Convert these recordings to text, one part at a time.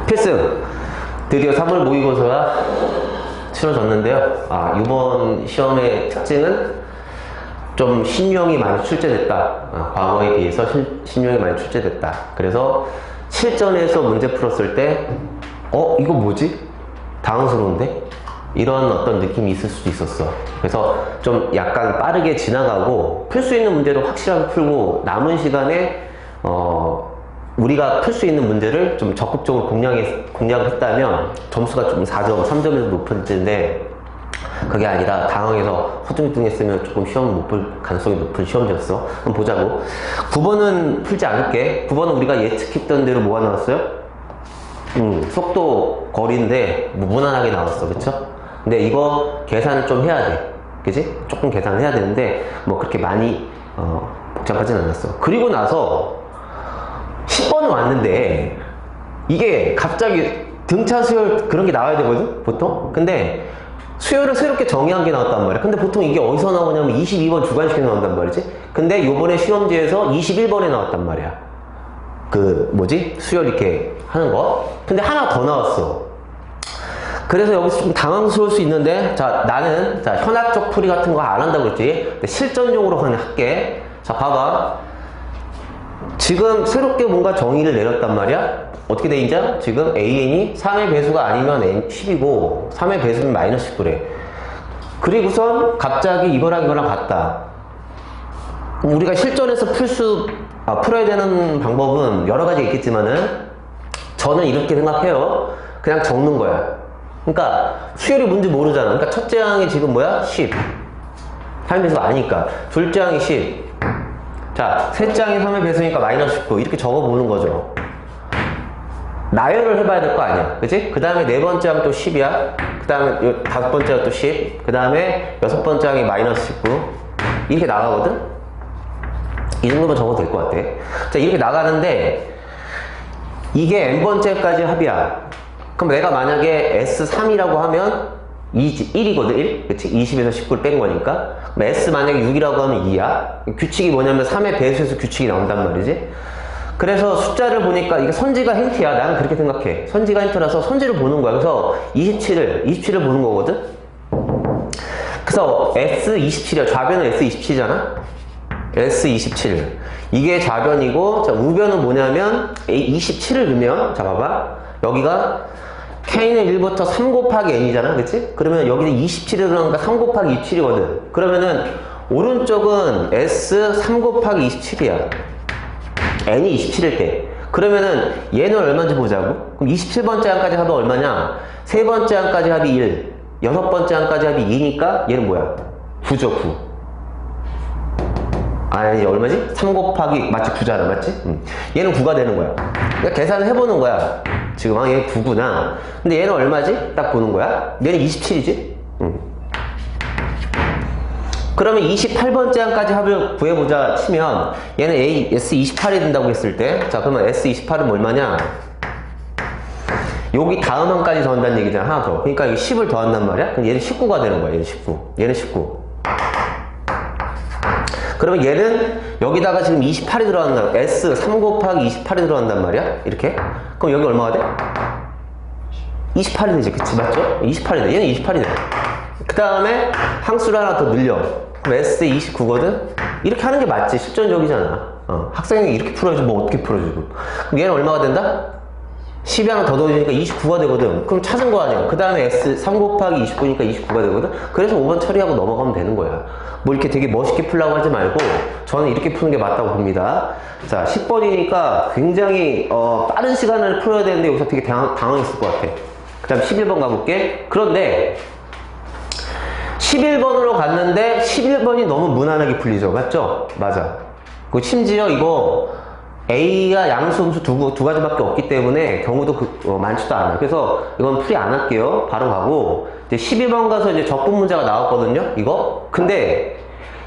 필승! 드디어 3월 모의고사가 치러졌는데요. 이번 시험의 특징은 좀 신유형이 많이 출제됐다. 과거에 비해서 신유형이 많이 출제됐다. 그래서 실전에서 문제 풀었을 때 이거 뭐지? 당황스러운데? 이런 어떤 느낌이 있을 수도 있었어. 그래서 좀 약간 빠르게 지나가고 풀 수 있는 문제를 확실하게 풀고 남은 시간에 우리가 풀 수 있는 문제를 좀 적극적으로 공략을 했다면 점수가 좀 4점, 3점에서 높을 텐데 그게 아니라 당황해서 허둥지둥했으면 조금 시험 못 볼 가능성이 높은 시험지였어. 그럼 보자고. 9번은 풀지 않을게. 9번은 우리가 예측했던 대로 뭐가 나왔어요? 속도 거리인데 무난하게 나왔어. 그쵸? 근데 이거 계산을 좀 해야 돼. 그지? 조금 계산을 해야 되는데 뭐 그렇게 많이 복잡하진 않았어. 그리고 나서 10번은 왔는데 이게 갑자기 등차 수열 그런 게 나와야 되거든? 보통? 근데 수열을 새롭게 정의한 게 나왔단 말이야. 근데 보통 이게 어디서 나오냐면 22번 주관식에 나온단 말이지. 근데 요번에 시험지에서 21번에 나왔단 말이야. 수열 이렇게 하는 거. 근데 하나 더 나왔어. 그래서 여기서 좀 당황스러울 수 있는데, 나는 현학적 풀이 같은 거 안 한다고 그랬지. 근데 실전용으로 그냥 할게. 봐봐. 지금 새롭게 뭔가 정의를 내렸단 말이야. 어떻게 돼 있냐? 지금 AN이 3의 배수가 아니면 10이고 3의 배수는 마이너스 19래. 그리고선 갑자기 이거랑 같다. 우리가 실전에서 풀어야 되는 방법은 여러 가지 있겠지만은 저는 이렇게 생각해요. 그냥 적는 거야. 그러니까 수열이 뭔지 모르잖아. 그러니까 첫째 항이 지금 뭐야? 10. 3의 배수가 아니까. 둘째 항이 10. 셋째 항이 3의 배수니까 마이너스 19. 이렇게 적어보는 거죠. 나열을 해봐야 될 거 아니야. 그치? 그 다음에 네 번째 항 또 10이야. 그 다음에 다섯 번째 항 또 10. 그 다음에 여섯 번째 항이 마이너스 19. 이렇게 나가거든? 이 정도만 적어도 될 것 같아. 이렇게 나가는데 이게 n번째까지 합이야. 그럼 내가 만약에 S3이라고 하면 1이거든, 1? 그치? 20에서 19를 뺀 거니까. 그럼 S 만약에 6이라고 하면 2야. 규칙이 뭐냐면 3의 배수에서 규칙이 나온단 말이지. 그래서 숫자를 보니까 이게 선지가 힌트야. 나는 그렇게 생각해. 선지가 힌트라서 선지를 보는 거야. 그래서 27을 보는 거거든? 그래서 S27이야. 좌변은 S27이잖아? S27. 이게 좌변이고, 우변은 뭐냐면, 27을 넣으면, 봐봐. 여기가 K는 1부터 3 곱하기 N이잖아. 그치? 그러면 여기는 27을 넣으니까 3 곱하기 27이거든. 그러면은, 오른쪽은 S 3 곱하기 27이야. n이 27일 때. 그러면은 얘는 얼마인지 보자고. 그럼 27번째 항까지 합이 얼마냐? 세 번째 항까지 합이 1. 여섯 번째 항까지 합이 2니까 얘는 뭐야? 9죠, 9. 아니, 얼마지? 3 곱하기, 맞지? 9잖아, 맞지? 얘는 9가 되는 거야. 그러니까 계산을 해보는 거야. 지금, 얘 9구나. 근데 얘는 얼마지? 딱 보는 거야. 얘는 27이지? 그러면 28번째 항까지 합을 구해보자 치면 얘는 S28이 된다고 했을 때 그러면 S28은 얼마냐? 여기 다음 항까지 더한다는 얘기잖아. 하나 더. 그러니까 이거 10을 더한단 말이야? 그럼 얘는 19가 되는 거야. 얘는 19. 얘는 19. 그러면 얘는 여기다가 지금 28이 들어간다. S 3 곱하기 28이 들어간단 말이야? 이렇게. 그럼 여기 얼마가 돼? 28이 되지. 그치? 맞죠? 28이 돼. 얘는 28이 돼. 그 다음에 항수를 하나 더 늘려. 그럼 S29거든? 이렇게 하는 게 맞지. 실전적이잖아. 학생이 이렇게 풀어야지 뭐 어떻게 풀어주고. 그럼 얘는 얼마가 된다? 10이 하나 더 넣어주니까 29가 되거든. 그럼 찾은 거 아니야. 그 다음에 S 3 곱하기 29니까 29가 되거든? 그래서 5번 처리하고 넘어가면 되는 거야. 뭐 이렇게 되게 멋있게 풀라고 하지 말고 저는 이렇게 푸는 게 맞다고 봅니다. 10번이니까 굉장히 빠른 시간을 풀어야 되는데 여기서 되게 당황했을 것 같아. 그 다음 11번 가볼게. 그런데 11번으로 갔는데 11번이 너무 무난하게 풀리죠. 맞죠? 맞아. 심지어 이거 A가 양수, 음수 두 가지밖에 없기 때문에 경우도 많지도 않아요. 그래서 이건 풀이 안 할게요. 바로 가고 이제 12번 가서 이제 적분 문제가 나왔거든요. 이거. 근데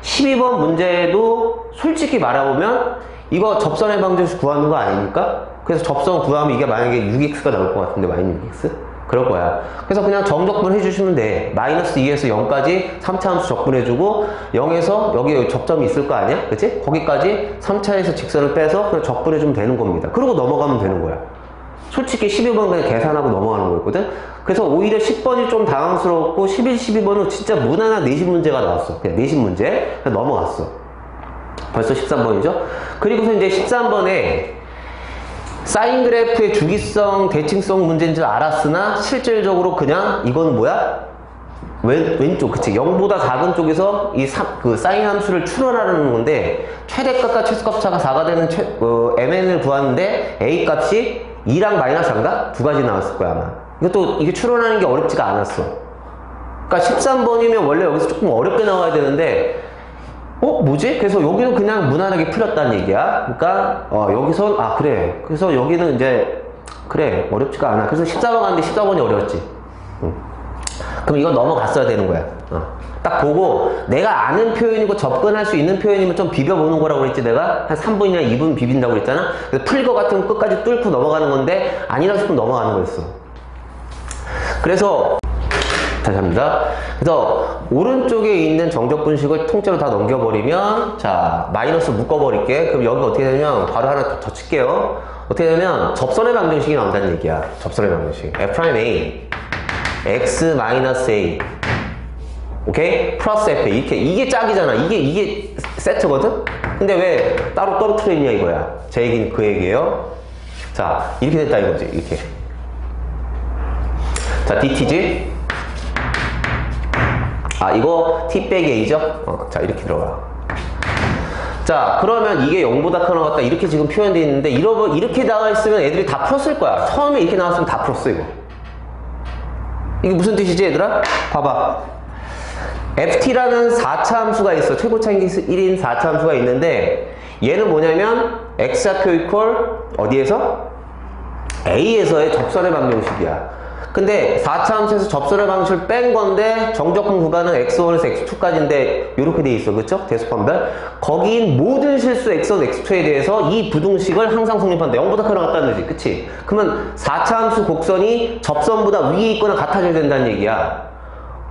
12번 문제도 솔직히 말해보면 이거 접선의 방정식 구하는 거 아닙니까? 그래서 접선 구하면 이게 만약에 6x가 나올 것 같은데 -6x? 그럴 거야. 그래서 그냥 정적분 해주시면 돼. 마이너스 2에서 0까지 3차 함수 적분해주고 0에서 여기 접점이 있을 거 아니야? 그치? 거기까지 3차에서 직선을 빼서 그냥 적분해주면 되는 겁니다. 그러고 넘어가면 되는 거야. 솔직히 12번 그냥 계산하고 넘어가는 거였거든. 그래서 오히려 10번이 좀 당황스럽고 11, 12번은 진짜 무난한 내신 문제가 나왔어. 그냥 내신 문제. 그래서 넘어갔어. 벌써 13번이죠. 그리고서 이제 13번에 사인 그래프의 주기성, 대칭성 문제인 줄 알았으나 실질적으로 그냥 이건 뭐야? 왼쪽, 그치? 0보다 작은 쪽에서 그 사인 함수를 추론하려는 건데 최대값과 최소값 차가 4가 되는 mn을 구하는데 a 값이 2랑 마이너스 3가? 두 가지 나왔을 거야 아마. 이것도 이게 추론하는 게 어렵지가 않았어. 그러니까 13번이면 원래 여기서 조금 어렵게 나와야 되는데 뭐지? 그래서 여기는 그냥 무난하게 풀렸다는 얘기야. 그러니까 여기서 그래. 그래서 여기는 이제 그래 어렵지가 않아. 그래서 14번 갔는데 14번이 어려웠지. 그럼 이건 넘어갔어야 되는 거야. 딱 보고 내가 아는 표현이고 접근할 수 있는 표현이면 좀 비벼보는 거라고 그랬지. 내가 한 3분이나 2분 비빈다고 그랬잖아. 풀 거 같으면 끝까지 뚫고 넘어가는 건데 아니라 싶으면 넘어가는 거였어. 그래서 다시 합니다. 그래서 오른쪽에 있는 정적 분식을 통째로 다 넘겨버리면 자 마이너스 묶어버릴게. 그럼 여기 어떻게 되냐면 바로 하나 더 칠게요. 어떻게 되면 접선의 방정식이 나온다는 얘기야. 접선의 방정식 F'A X-A 오케이? 플러스 F 이게 짝이잖아. 이게 세트거든? 근데 왜 따로 떨어뜨려 있냐 이거야. 제 얘기는 그 얘기예요. 자 이렇게 됐다 이거지. 이렇게 자 DT지 이거 T 빼기 A죠? 자 이렇게 들어가. 자 그러면 이게 0보다 큰 것 같다 이렇게 지금 표현되어 있는데 이렇게 나와 있으면 애들이 다 풀었을 거야. 처음에 이렇게 나왔으면 다 풀었어 이거. 이게 무슨 뜻이지 얘들아? 봐봐. ft라는 4차 함수가 있어. 최고차인 1인 4차 함수가 있는데 얘는 뭐냐면 x좌표 이퀄 어디에서? a에서의 접선의 방정식이야. 근데 4차 함수에서 접선의 방식을 뺀 건데 정적분 구간은 x1에서 x2까지인데 이렇게 돼 있어. 그쵸? 대소판별. 거긴 모든 실수 x1, x2에 대해서 이 부등식을 항상 성립한다. 0보다 크거나 같다는 거지. 그치? 그러면 4차 함수 곡선이 접선보다 위에 있거나 같아져야 된다는 얘기야.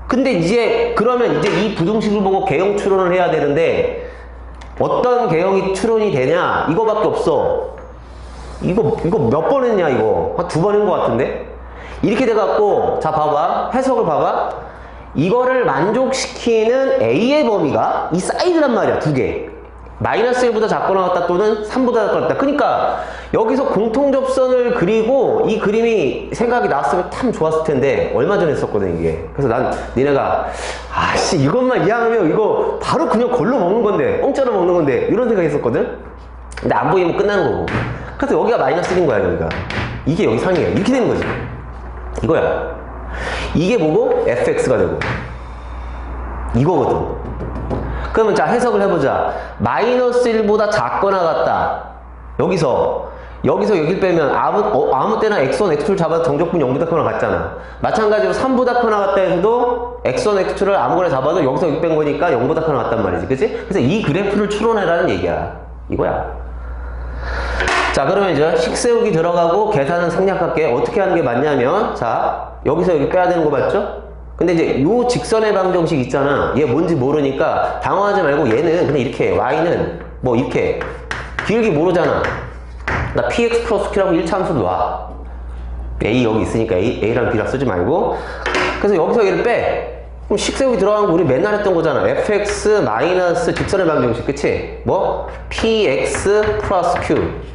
근데 그러면 이 부등식을 보고 개형 추론을 해야 되는데 어떤 개형이 추론이 되냐? 이거밖에 없어. 이거 몇 번 했냐 이거? 한 2번 한 것 같은데? 이렇게 돼갖고 자 봐봐 해석을 봐봐. 이거를 만족시키는 A의 범위가 이 사이드란 말이야. 두 개. 마이너스 1보다 작거나 같다 또는 3보다 작거나 같다. 그러니까 여기서 공통접선을 그리고 이 그림이 생각이 났으면 참 좋았을 텐데 얼마 전에 했었거든 이게. 그래서 난 니네가 이것만 이해하면 이거 바로 그냥 걸러 먹는 건데 공짜로 먹는 건데 이런 생각 했었거든. 근데 안 보이면 끝나는 거고. 그래서 여기가 마이너스 1인 거야 여기가. 이게 여기 상이에요. 이렇게 되는 거지. 이거야. 이게 뭐고? fx가 되고 이거거든. 그러면 자 해석을 해보자. 마이너스 1보다 작거나 같다. 여기서 여길 빼면 아무 때나 x1, x2를 잡아도 정적분 0보다 크거나 같잖아. 마찬가지로 3보다 크거나 같다 해서도 x1, x2를 아무거나 잡아도 여기서 여기 뺀 거니까 0보다 크거나 같단 말이지. 그치? 그래서 이 그래프를 추론해라는 얘기야. 이거야. 자 그러면 이제 식세우기 들어가고 계산은 생략할게. 어떻게 하는 게 맞냐면 자 여기서 여기 빼야 되는 거 맞죠? 근데 이제 요 직선의 방정식 있잖아. 얘 뭔지 모르니까 당황하지 말고 얘는 그냥 이렇게 y는 뭐 이렇게 길게 모르잖아. 나 px 플러스 q라고 1차 함수를 놔. a 여기 있으니까 a랑 b랑 쓰지 말고. 그래서 여기서 얘를 빼. 그럼 식세우기 들어간 거 우리 맨날 했던 거잖아. fx 마이너스 직선의 방정식 그치? 뭐 px 플러스 q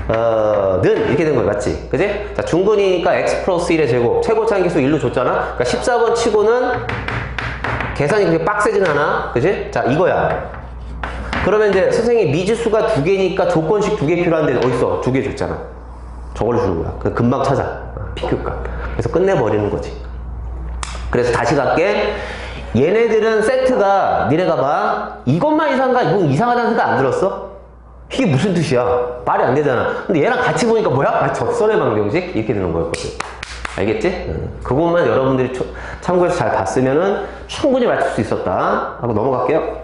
는 이렇게 된 거야. 맞지? 그지? 자 중근이니까 x 플러스 1의 제곱 최고차인 계수 1로 줬잖아. 그러니까 14번 치고는 계산이 그렇게 빡세진 않아. 그지? 자 이거야. 그러면 이제 선생님이 미지수가 2개니까 조건식 2개 필요한데 어딨어? 2개 줬잖아. 저걸 주는 거야. 그래서 금방 찾아. PQ값. 그래서 끝내버리는 거지. 그래서 다시 갈게. 얘네들은 세트가 니네가 봐. 이것만 이상한가? 이건 이상하다는 생각 안 들었어? 이게 무슨 뜻이야? 말이 안 되잖아. 근데 얘랑 같이 보니까 뭐야? 접선의 방정식? 이렇게 되는 거였거든. 알겠지? 그것만 여러분들이 참고해서 잘 봤으면은 충분히 맞출 수 있었다 하고 넘어갈게요.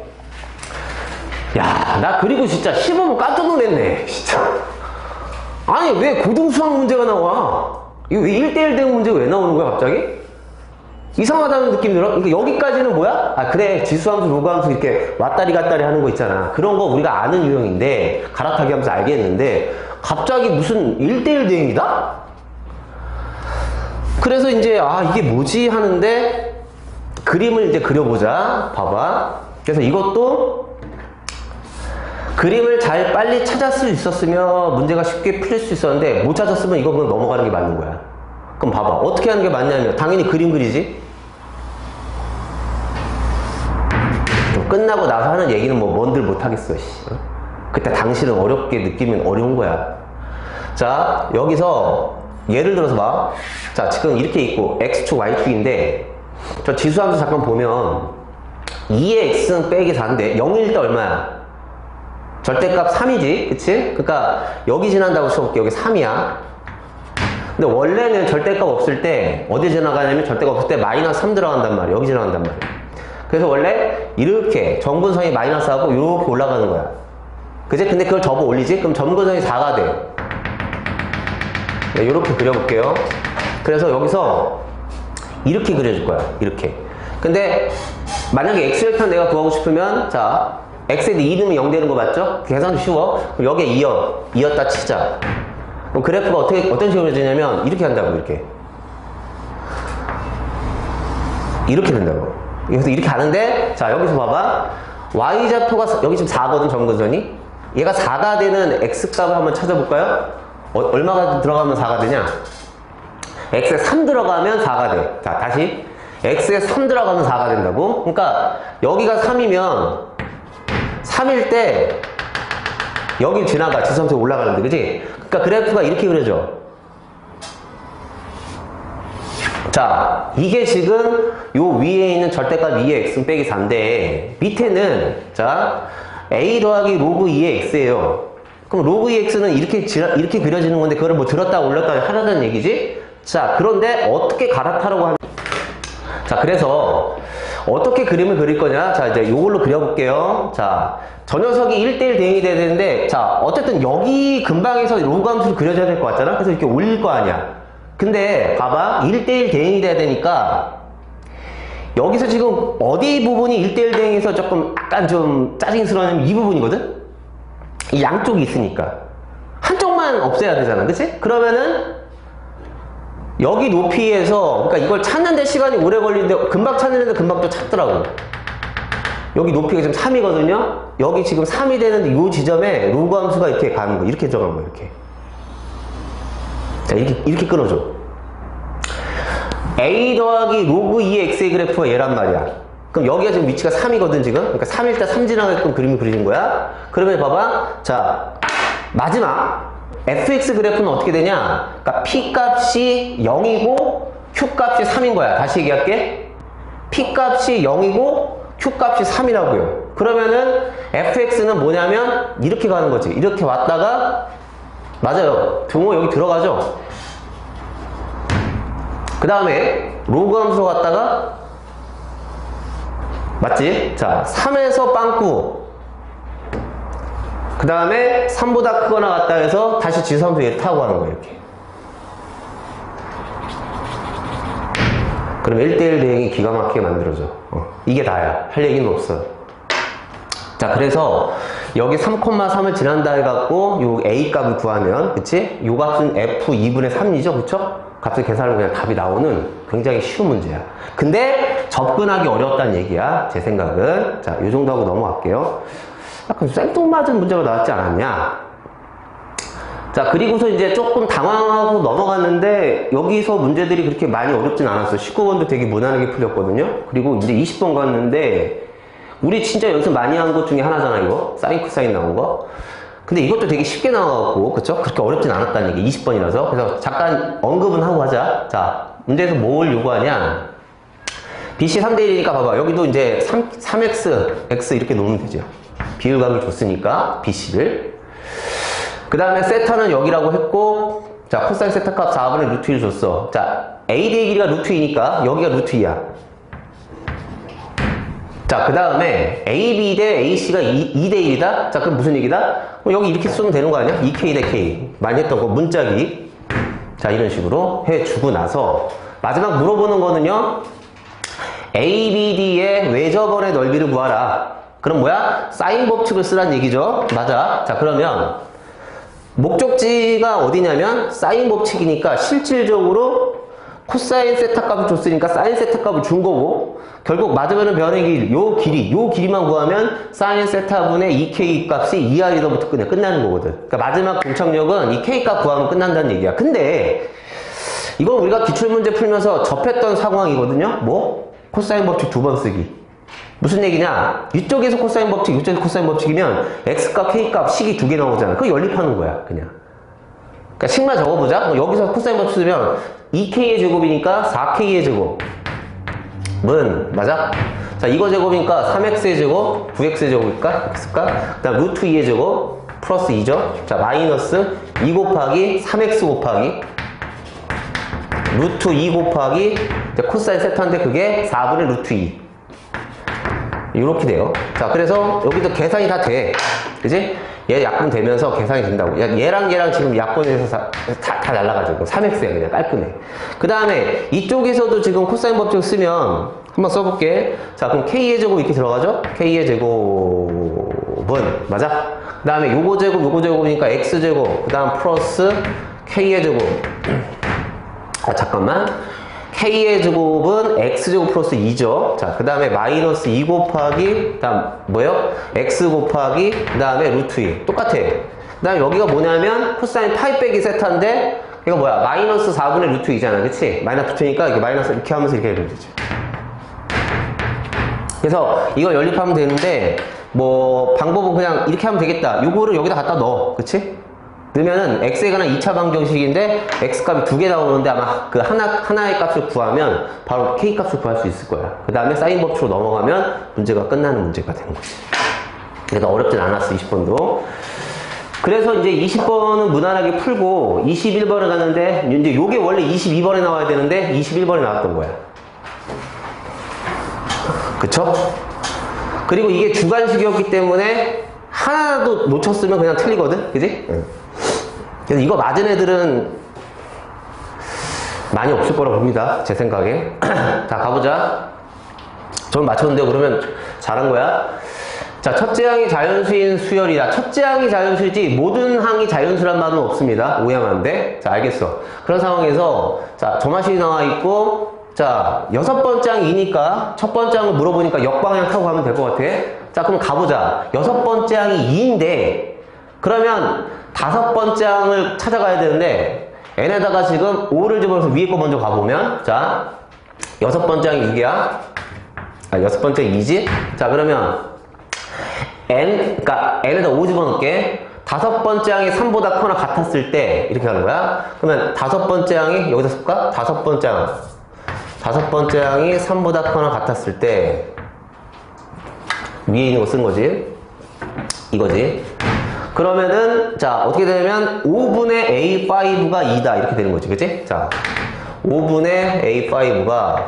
야, 나 그리고 진짜 시험은 깜짝 놀랐네. 진짜. 아니 왜 고등수학 문제가 나와? 이거 왜 1대1 대응 문제가 왜 나오는 거야 갑자기? 이상하다는 느낌 들어? 그러니까 여기까지는 뭐야? 그래 지수함수 로그함수 이렇게 왔다리 갔다리 하는 거 있잖아. 그런 거 우리가 아는 유형인데 갈아타기 하면서 알겠는데 갑자기 무슨 1대1 대응이다? 그래서 이제 이게 뭐지 하는데 그림을 이제 그려보자. 봐봐. 그래서 이것도 그림을 잘 빨리 찾을 수 있었으면 문제가 쉽게 풀릴 수 있었는데 못 찾았으면 이거 그냥 넘어가는 게 맞는 거야. 그럼 봐봐. 어떻게 하는 게 맞냐면 당연히 그림 그리지. 끝나고 나서 하는 얘기는 뭐 뭔들 못하겠어. 그때 당신은 어렵게 느끼면 어려운 거야. 자, 여기서 예를 들어서 봐. 자, 지금 이렇게 있고 x축 y축인데 저 지수함수 잠깐 보면 2의 x는 빼기 4인데 0일 때 얼마야? 절대값 3이지, 그치? 그러니까 여기 지난다고 쳐볼게. 여기 3이야. 근데 원래는 절대값 없을 때 어디 지나가냐면 절대값 없을 때 마이너스 3 들어간단 말이야. 여기 지나간단 말이야. 그래서 원래 이렇게 점근선이 마이너스하고 이렇게 올라가는 거야. 그치? 근데 그걸 접어 올리지? 그럼 점근선이 4가 돼. 네, 이렇게 그려볼게요. 그래서 여기서 이렇게 그려줄 거야. 이렇게. 근데 만약에 x절편 내가 구하고 싶으면 자, x에 2 넣으면 0 되는 거 맞죠? 계산도 쉬워. 그럼 여기에 2였다 치자. 그럼 그래프가 어떤 식으로 그려지냐면 이렇게 한다고. 이렇게 된다고. 그래서 이렇게 하는데 자, 여기서 봐봐. y좌표가 여기 지금 4거든, 점근선이. 얘가 4가 되는 x값을 한번 찾아볼까요? 얼마가 들어가면 4가 되냐? x에 3 들어가면 4가 돼. 자, 다시. x에 3 들어가면 4가 된다고? 그러니까 여기가 3이면 3일 때 여기 지나가. 지수함수 올라가는데, 그지? 그러니까 그래프가 이렇게 그려져. 자, 이게 지금 요 위에 있는 절대값 2의 x 빼기 4인데 밑에는 자, a 더하기 로그 2의 x예요. 그럼 로그 2x는 이렇게 그려지는 건데 그거를 뭐 들었다 올렸다 하라는 얘기지? 자, 그런데 어떻게 갈아타라고 하는. 자, 그래서 어떻게 그림을 그릴 거냐? 자, 이제 요걸로 그려볼게요. 자, 저 녀석이 1대1 대응이 돼야 되는데 자, 어쨌든 여기 근방에서 로그 함수를 그려줘야 될 것 같잖아? 그래서 이렇게 올릴 거 아니야. 근데 봐봐. 1대1 대응이 돼야 되니까 여기서 지금 어디 부분이 1대1 대응에서 조금 약간 좀 짜증스러우냐면 이 부분이거든? 이 양쪽이 있으니까 한쪽만 없애야 되잖아, 그치? 그러면은 여기 높이에서 그러니까 이걸 찾는데 시간이 오래 걸리는데 금방 찾는데 금방 또 찾더라고. 여기 높이가 지금 3이거든요? 여기 지금 3이 되는데 이 지점에 로그 함수가 이렇게 가는 거, 이렇게 들어간 거, 이렇게. 자, 이렇게 끊어줘. a 더하기 로그 2의 x의 그래프가 얘란 말이야. 그럼 여기가 지금 위치가 3이거든, 지금. 그러니까 3일 때 3 지나가게끔 그림이 그려진 거야. 그러면 봐봐. 자, 마지막. fx 그래프는 어떻게 되냐? 그러니까 p 값이 0이고 q 값이 3인 거야. 다시 얘기할게. p 값이 0이고 q 값이 3이라고요. 그러면은 fx는 뭐냐면 이렇게 가는 거지. 이렇게 왔다가 맞아요. 등호 여기 들어가죠. 그 다음에 로그 함수 갔다가 맞지? 자, 3에서 빵꾸. 그 다음에 3보다 크거나 같다 해서 다시 지수함수 얘를 타고 가는 거예요. 이렇게. 그럼 1대1 대응이 기가 막히게 만들어져. 이게 다야. 할 얘기는 없어. 자, 그래서 여기 3,3을 지난다 해갖고 요 a 값을 구하면, 그치? 요 값은 f 2분의 3이죠, 그쵸? 값을 계산하면 그냥 답이 나오는 굉장히 쉬운 문제야. 근데 접근하기 어려웠다는 얘기야, 제 생각은. 자, 요 정도 하고 넘어갈게요. 약간 생뚱맞은 문제가 나왔지 않았냐? 자, 그리고서 이제 조금 당황하고 넘어갔는데 여기서 문제들이 그렇게 많이 어렵진 않았어. 19번도 되게 무난하게 풀렸거든요. 그리고 이제 20번 갔는데 우리 진짜 연습 많이 한 것 중에 하나잖아, 이거. 사인, 코사인 나온 거. 근데 이것도 되게 쉽게 나와갖고, 그쵸? 그렇게 어렵진 않았다는 얘기, 20번이라서. 그래서 잠깐 언급은 하고 하자. 자, 문제에서 뭘 요구하냐? BC 3대1이니까 봐봐. 여기도 이제 3x, x 이렇게 놓으면 되죠. 비율각을 줬으니까, BC를. 그 다음에 세타는 여기라고 했고, 자, 코사인 세타 값 4분의 루트 1 줬어. 자, AD의 길이가 루트 2니까 여기가 루트 2야. 자, 그 다음에 AB 대 AC가 2대 1이다? 자, 그럼 무슨 얘기다? 여기 이렇게 쓰면 되는 거 아니야? 2K 대 K. 많이 했던 거, 문짝이. 자, 이런 식으로 해주고 나서 마지막 물어보는 거는요. ABD의 외접원의 넓이를 구하라. 그럼 뭐야? 사인 법칙을 쓰란 얘기죠. 맞아. 자, 그러면 목적지가 어디냐면 사인 법칙이니까 실질적으로 코사인 세타 값을 줬으니까 사인 세타 값을 준 거고, 결국 맞으면 변의 길, 요 길이만 구하면 사인 세타분의 2k 값이 2r이더부터 끝나는 거거든. 그러니까 마지막 공착력은 이 k 값 구하면 끝난다는 얘기야. 근데 이건 우리가 기출문제 풀면서 접했던 상황이거든요. 뭐? 코사인 법칙 2번 쓰기. 무슨 얘기냐? 이쪽에서 코사인 법칙, 이쪽에서 코사인 법칙이면 x값, k값, 식이 2개 나오잖아. 그거 연립하는 거야, 그냥. 그러니까 식만 적어보자. 여기서 코사인 법칙 쓰면 2k의 제곱이니까 4k의 제곱은 맞아? 자, 이거 제곱이니까 3x의 제곱, 9x의 제곱일까? x일까? 그 다음 루트 2의 제곱 플러스 2죠. 자, 마이너스 2 곱하기 3x 곱하기 루트 2 곱하기 코사인 세타인데 그게 4분의 루트 2 이렇게 돼요. 자, 그래서 여기도 계산이 다 돼. 그지? 얘 약분 되면서 계산이 된다고. 얘랑 지금 약분해서 다 날라가지고 3x야 그냥 깔끔해. 그 다음에 이쪽에서도 지금 코사인 법칙 쓰면 한번 써볼게. 자, 그럼 k의 제곱 이렇게 들어가죠? k의 제곱은 맞아? 그 다음에 요거 제곱이니까 x제곱 그 다음 플러스 k의 제곱. 아, 잠깐만. k의 제곱은 x제곱 플러스 2죠. 자, 그 다음에 마이너스 2 곱하기, 그 다음 뭐요? x 곱하기, 그 다음에 루트 2. 똑같아. 그 다음에 여기가 뭐냐면 코사인 파이 빼기 세타인데 이거 뭐야? 마이너스 4분의 루트 2잖아. 그치? 마이너스 붙으니까 이렇게 마이너스 이렇게 하면서 이렇게 해도 되지. 그래서 이거 연립하면 되는데 뭐 방법은 그냥 이렇게 하면 되겠다. 요거를 여기다 갖다 넣어. 그치? 넣으면은 x에 관한 2차 방정식인데 x값이 2개 나오는데 아마 그 하나의 값을 구하면 바로 k값을 구할 수 있을 거야. 그 다음에 사인 법칙으로 넘어가면 문제가 끝나는 문제가 되는 거지. 그러니까 어렵진 않았어, 20번도. 그래서 이제 20번은 무난하게 풀고 21번에 갔는데 이제 요게 원래 22번에 나와야 되는데 21번에 나왔던 거야. 그쵸? 그리고 이게 주관식이었기 때문에 하나도 놓쳤으면 그냥 틀리거든? 그지? 응. 그래서 이거 맞은 애들은 많이 없을 거라고 봅니다. 제 생각에. 자, 가보자. 저는 맞췄는데요. 그러면 잘한 거야. 자, 첫째 항이 자연수인 수열이다. 첫째 항이 자연수이지 모든 항이 자연수란 말은 없습니다. 오해하면 안 돼. 자, 알겠어. 그런 상황에서 자, 점화식이 나와 있고 자, 6번째 항이 2니까 첫 번째 항을 물어보니까 역방향 타고 가면 될 것 같아. 자, 그럼 가보자. 6번째 항이 2인데 그러면 5번째 항을 찾아가야 되는데 n에다가 지금 5를 집어넣어서 위에 거 먼저 가보면 자, 6번째 항이 6이야. 아, 6번째 2지? 자, 그러면 그러니까 n에다 5 집어넣을게. 5번째 항이 3보다 커나 같았을 때 이렇게 하는 거야. 그러면 5번째 항이 여기다 쓸까? 5번째 항이 3보다 커나 같았을 때 위에 있는 거 쓴 거지. 이거지. 그러면은 자, 어떻게 되냐면 5분의 A5가 2다 이렇게 되는 거지. 그치? 자, 5분의 A5가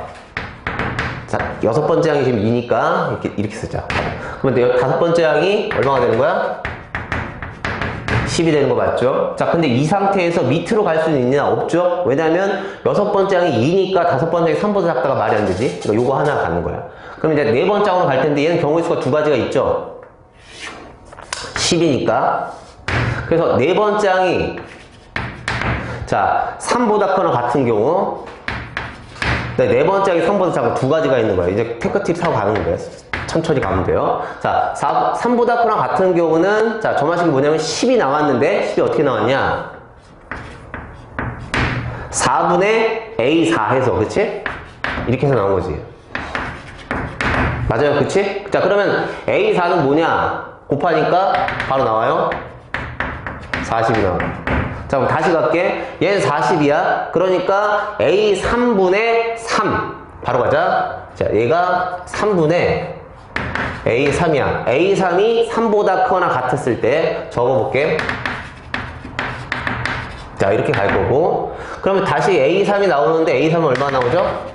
자, 6번째 항이 지금 2니까 이렇게 쓰자. 그러면 5번째 항이 얼마가 되는 거야? 10이 되는 거 맞죠? 자, 근데 이 상태에서 밑으로 갈 수는 있냐? 없죠? 왜냐면 6번째 항이 2니까 5번째 항이 3보다 작다가 말이 안 되지? 그러니까 요거 하나 가는 거야. 그럼 이제 4번째 항으로 갈 텐데 얘는 경우의 수가 2가지가 있죠? 10이니까. 그래서 4번째 항이 자, 3보다 커나 같은 경우 4번째 항이 3보다 작은 2가지가 있는 거야. 이제 테크팁 사고 가는 거예요. 천천히 가면 돼요. 자, 3보다 커나 같은 경우는 자, 점화식이 뭐냐면 10이 나왔는데 10이 어떻게 나왔냐? 4분의 A4 해서 그치? 이렇게 해서 나온 거지. 맞아요, 그치? 자, 그러면 A4는 뭐냐? 곱하니까 바로 나와요. 40이 나와. 자, 그럼 다시 갈게. 얘는 40이야. 그러니까 A3분의 3. 바로 가자. 자, 얘가 3분의 A3이야. A3이 3보다 크거나 같았을 때 적어볼게. 자, 이렇게 갈 거고. 그러면 다시 A3이 나오는데 A3은 얼마 나오죠?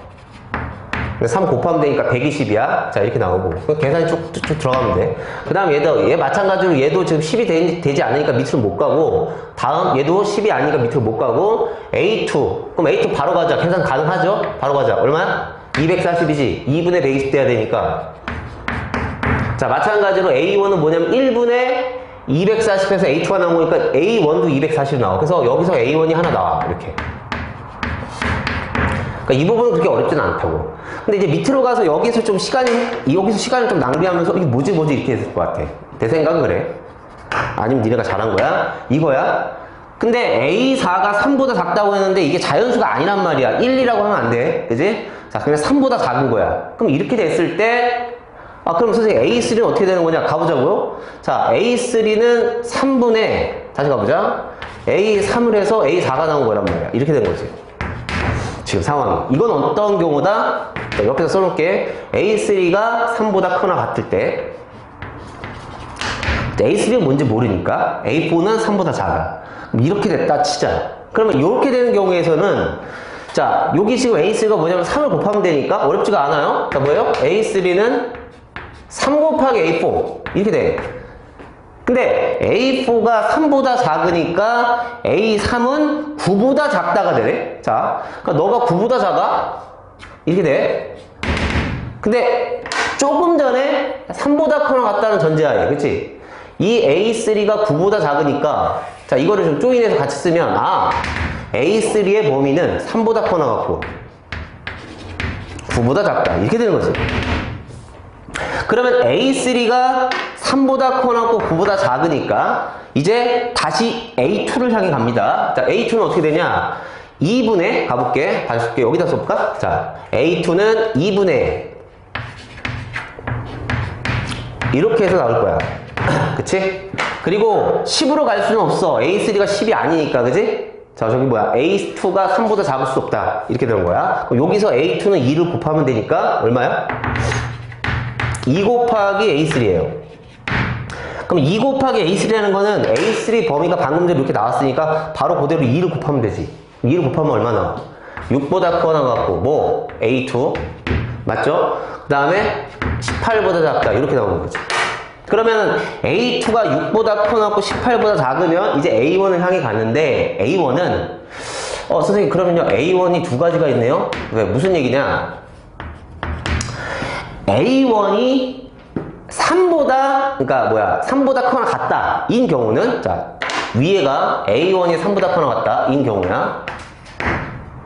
3 곱하면 되니까 120이야. 자, 이렇게 나오고. 계산이 쭉 들어가면 돼. 그 다음 얘 마찬가지로 얘도 지금 10이 되지 않으니까 밑으로 못 가고, 다음 얘도 10이 아니니까 밑으로 못 가고, A2. 그럼 A2 바로 가자. 계산 가능하죠? 바로 가자. 얼마야? 240이지. 2분의 120 돼야 되니까. 자, 마찬가지로 A1은 뭐냐면 1분의 240에서 A2가 나온 거니까 A1도 240 나와. 그래서 여기서 A1이 하나 나와. 이렇게. 그러니까 이 부분은 그렇게 어렵지는 않다고. 근데 이제 밑으로 가서 여기서 시간을 좀 낭비하면서 이게 뭐지 이렇게 했을 것 같아. 내 생각은 그래. 아니면 니네가 잘한 거야? 이거야? 근데 A4가 3보다 작다고 했는데 이게 자연수가 아니란 말이야. 1, 2라고 하면 안 돼. 그지? 자, 그냥 3보다 작은 거야. 그럼 이렇게 됐을 때, 그럼 선생님 A3는 어떻게 되는 거냐? 가보자고요. 자, A3는 3분의, 다시 가보자. A3을 해서 A4가 나온 거란 말이야. 이렇게 된 거지. 지금 상황이. 이건 어떤 경우다? 자, 옆에서 써놓을게. A3가 3보다 크거나 같을 때. A3는 뭔지 모르니까 A4는 3보다 작아. 이렇게 됐다 치자. 그러면 이렇게 되는 경우에서는 자, 여기 지금 A3가 뭐냐면 3을 곱하면 되니까 어렵지가 않아요. 자, 뭐예요? A3는 3 곱하기 A4 이렇게 돼. 근데 A4가 3보다 작으니까 A3은 9보다 작다가 되네. 자, 그러니까 너가 9보다 작아? 이렇게 돼. 근데 조금 전에 3보다 크거나 같다는 전제하에, 그치? 이 A3가 9보다 작으니까, 자, 이거를 좀 조인해서 같이 쓰면, A3의 범위는 3보다 크거나 같고, 9보다 작다. 이렇게 되는 거지. 그러면 A3가 3보다 크거나 같고 9보다 작으니까, 이제 다시 A2를 향해 갑니다. 자, A2는 어떻게 되냐? 2분의, 가볼게. 다시 볼게. 여기다 써볼까? 자, A2는 2분의, 이렇게 해서 나올 거야. 그치? 그리고 10으로 갈 수는 없어. A3가 10이 아니니까, 그치? 자, 저기 뭐야. A2가 3보다 작을 수 없다. 이렇게 되는 거야. 그럼 여기서 A2는 2를 곱하면 되니까, 얼마야? 2 곱하기 A3예요. 그럼 2 곱하기 A3라는 거는 A3 범위가 방금 전에 이렇게 나왔으니까 바로 그대로 2를 곱하면 되지. 2를 곱하면 얼마 나와? 6보다 크거나 같고, 뭐? A2. 맞죠? 그 다음에 18보다 작다. 이렇게 나오는 거지. 그러면 A2가 6보다 크고 18보다 작으면 이제 A1을 향해 갔는데 A1은 선생님 그러면요 A1이 두 가지가 있네요. 왜? 무슨 얘기냐? A1이 3보다 그러니까 3보다 크거나 같다 인 경우는 자 위에가 A1이 3보다 크거나 같다 인 경우야.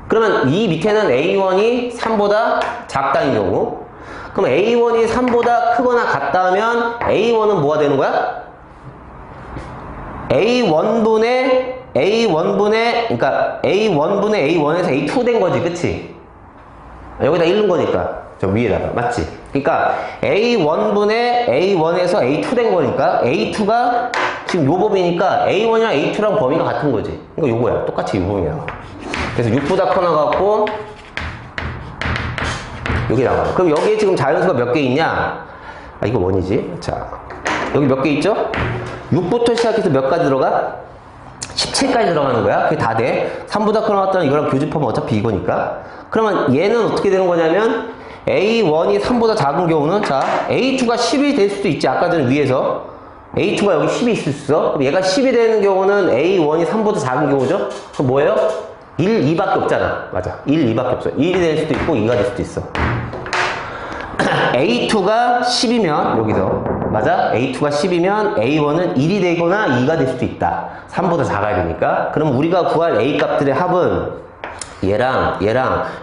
그러면 이 밑에는 A1이 3보다 작다인 경우. 그럼 A1이 3보다 크거나 같다면 A1은 뭐가 되는 거야? A1분의 그러니까 A1분의 A1에서 A2 된 거지, 그치? 여기다 1른 거니까 저 위에다가 맞지? 그러니까 A1분의 A1에서 A2 된 거니까 A2가 지금 요 범위니까 A1이랑 A2랑 범위가 같은 거지. 그러니까 요거야. 똑같이 요 범위야. 그래서 6보다 커나 갖고 여기 나와. 그럼 여기에 지금 자연수가 몇 개 있냐? 이거 원이지. 자, 여기 몇 개 있죠? 6부터 시작해서 몇 가지 들어가? 17까지 들어가는 거야. 그게 다 돼. 3보다 커나 갔다는 이거랑 교집합은 어차피 이거니까. 그러면 얘는 어떻게 되는 거냐면 A1이 3보다 작은 경우는 자, A2가 10이 될 수도 있지. 아까 전에 위에서 A2가 여기 10이 있을 수 있어. 그럼 얘가 10이 되는 경우는 A1이 3보다 작은 경우죠? 그럼 뭐예요? 1, 2밖에 없잖아. 맞아. 1, 2밖에 없어. 1이 될 수도 있고 2가 될 수도 있어. A2가 10이면 여기서 맞아? A2가 10이면 A1은 1이 되거나 2가 될 수도 있다. 3보다 작아야 되니까. 그럼 우리가 구할 A 값들의 합은 얘랑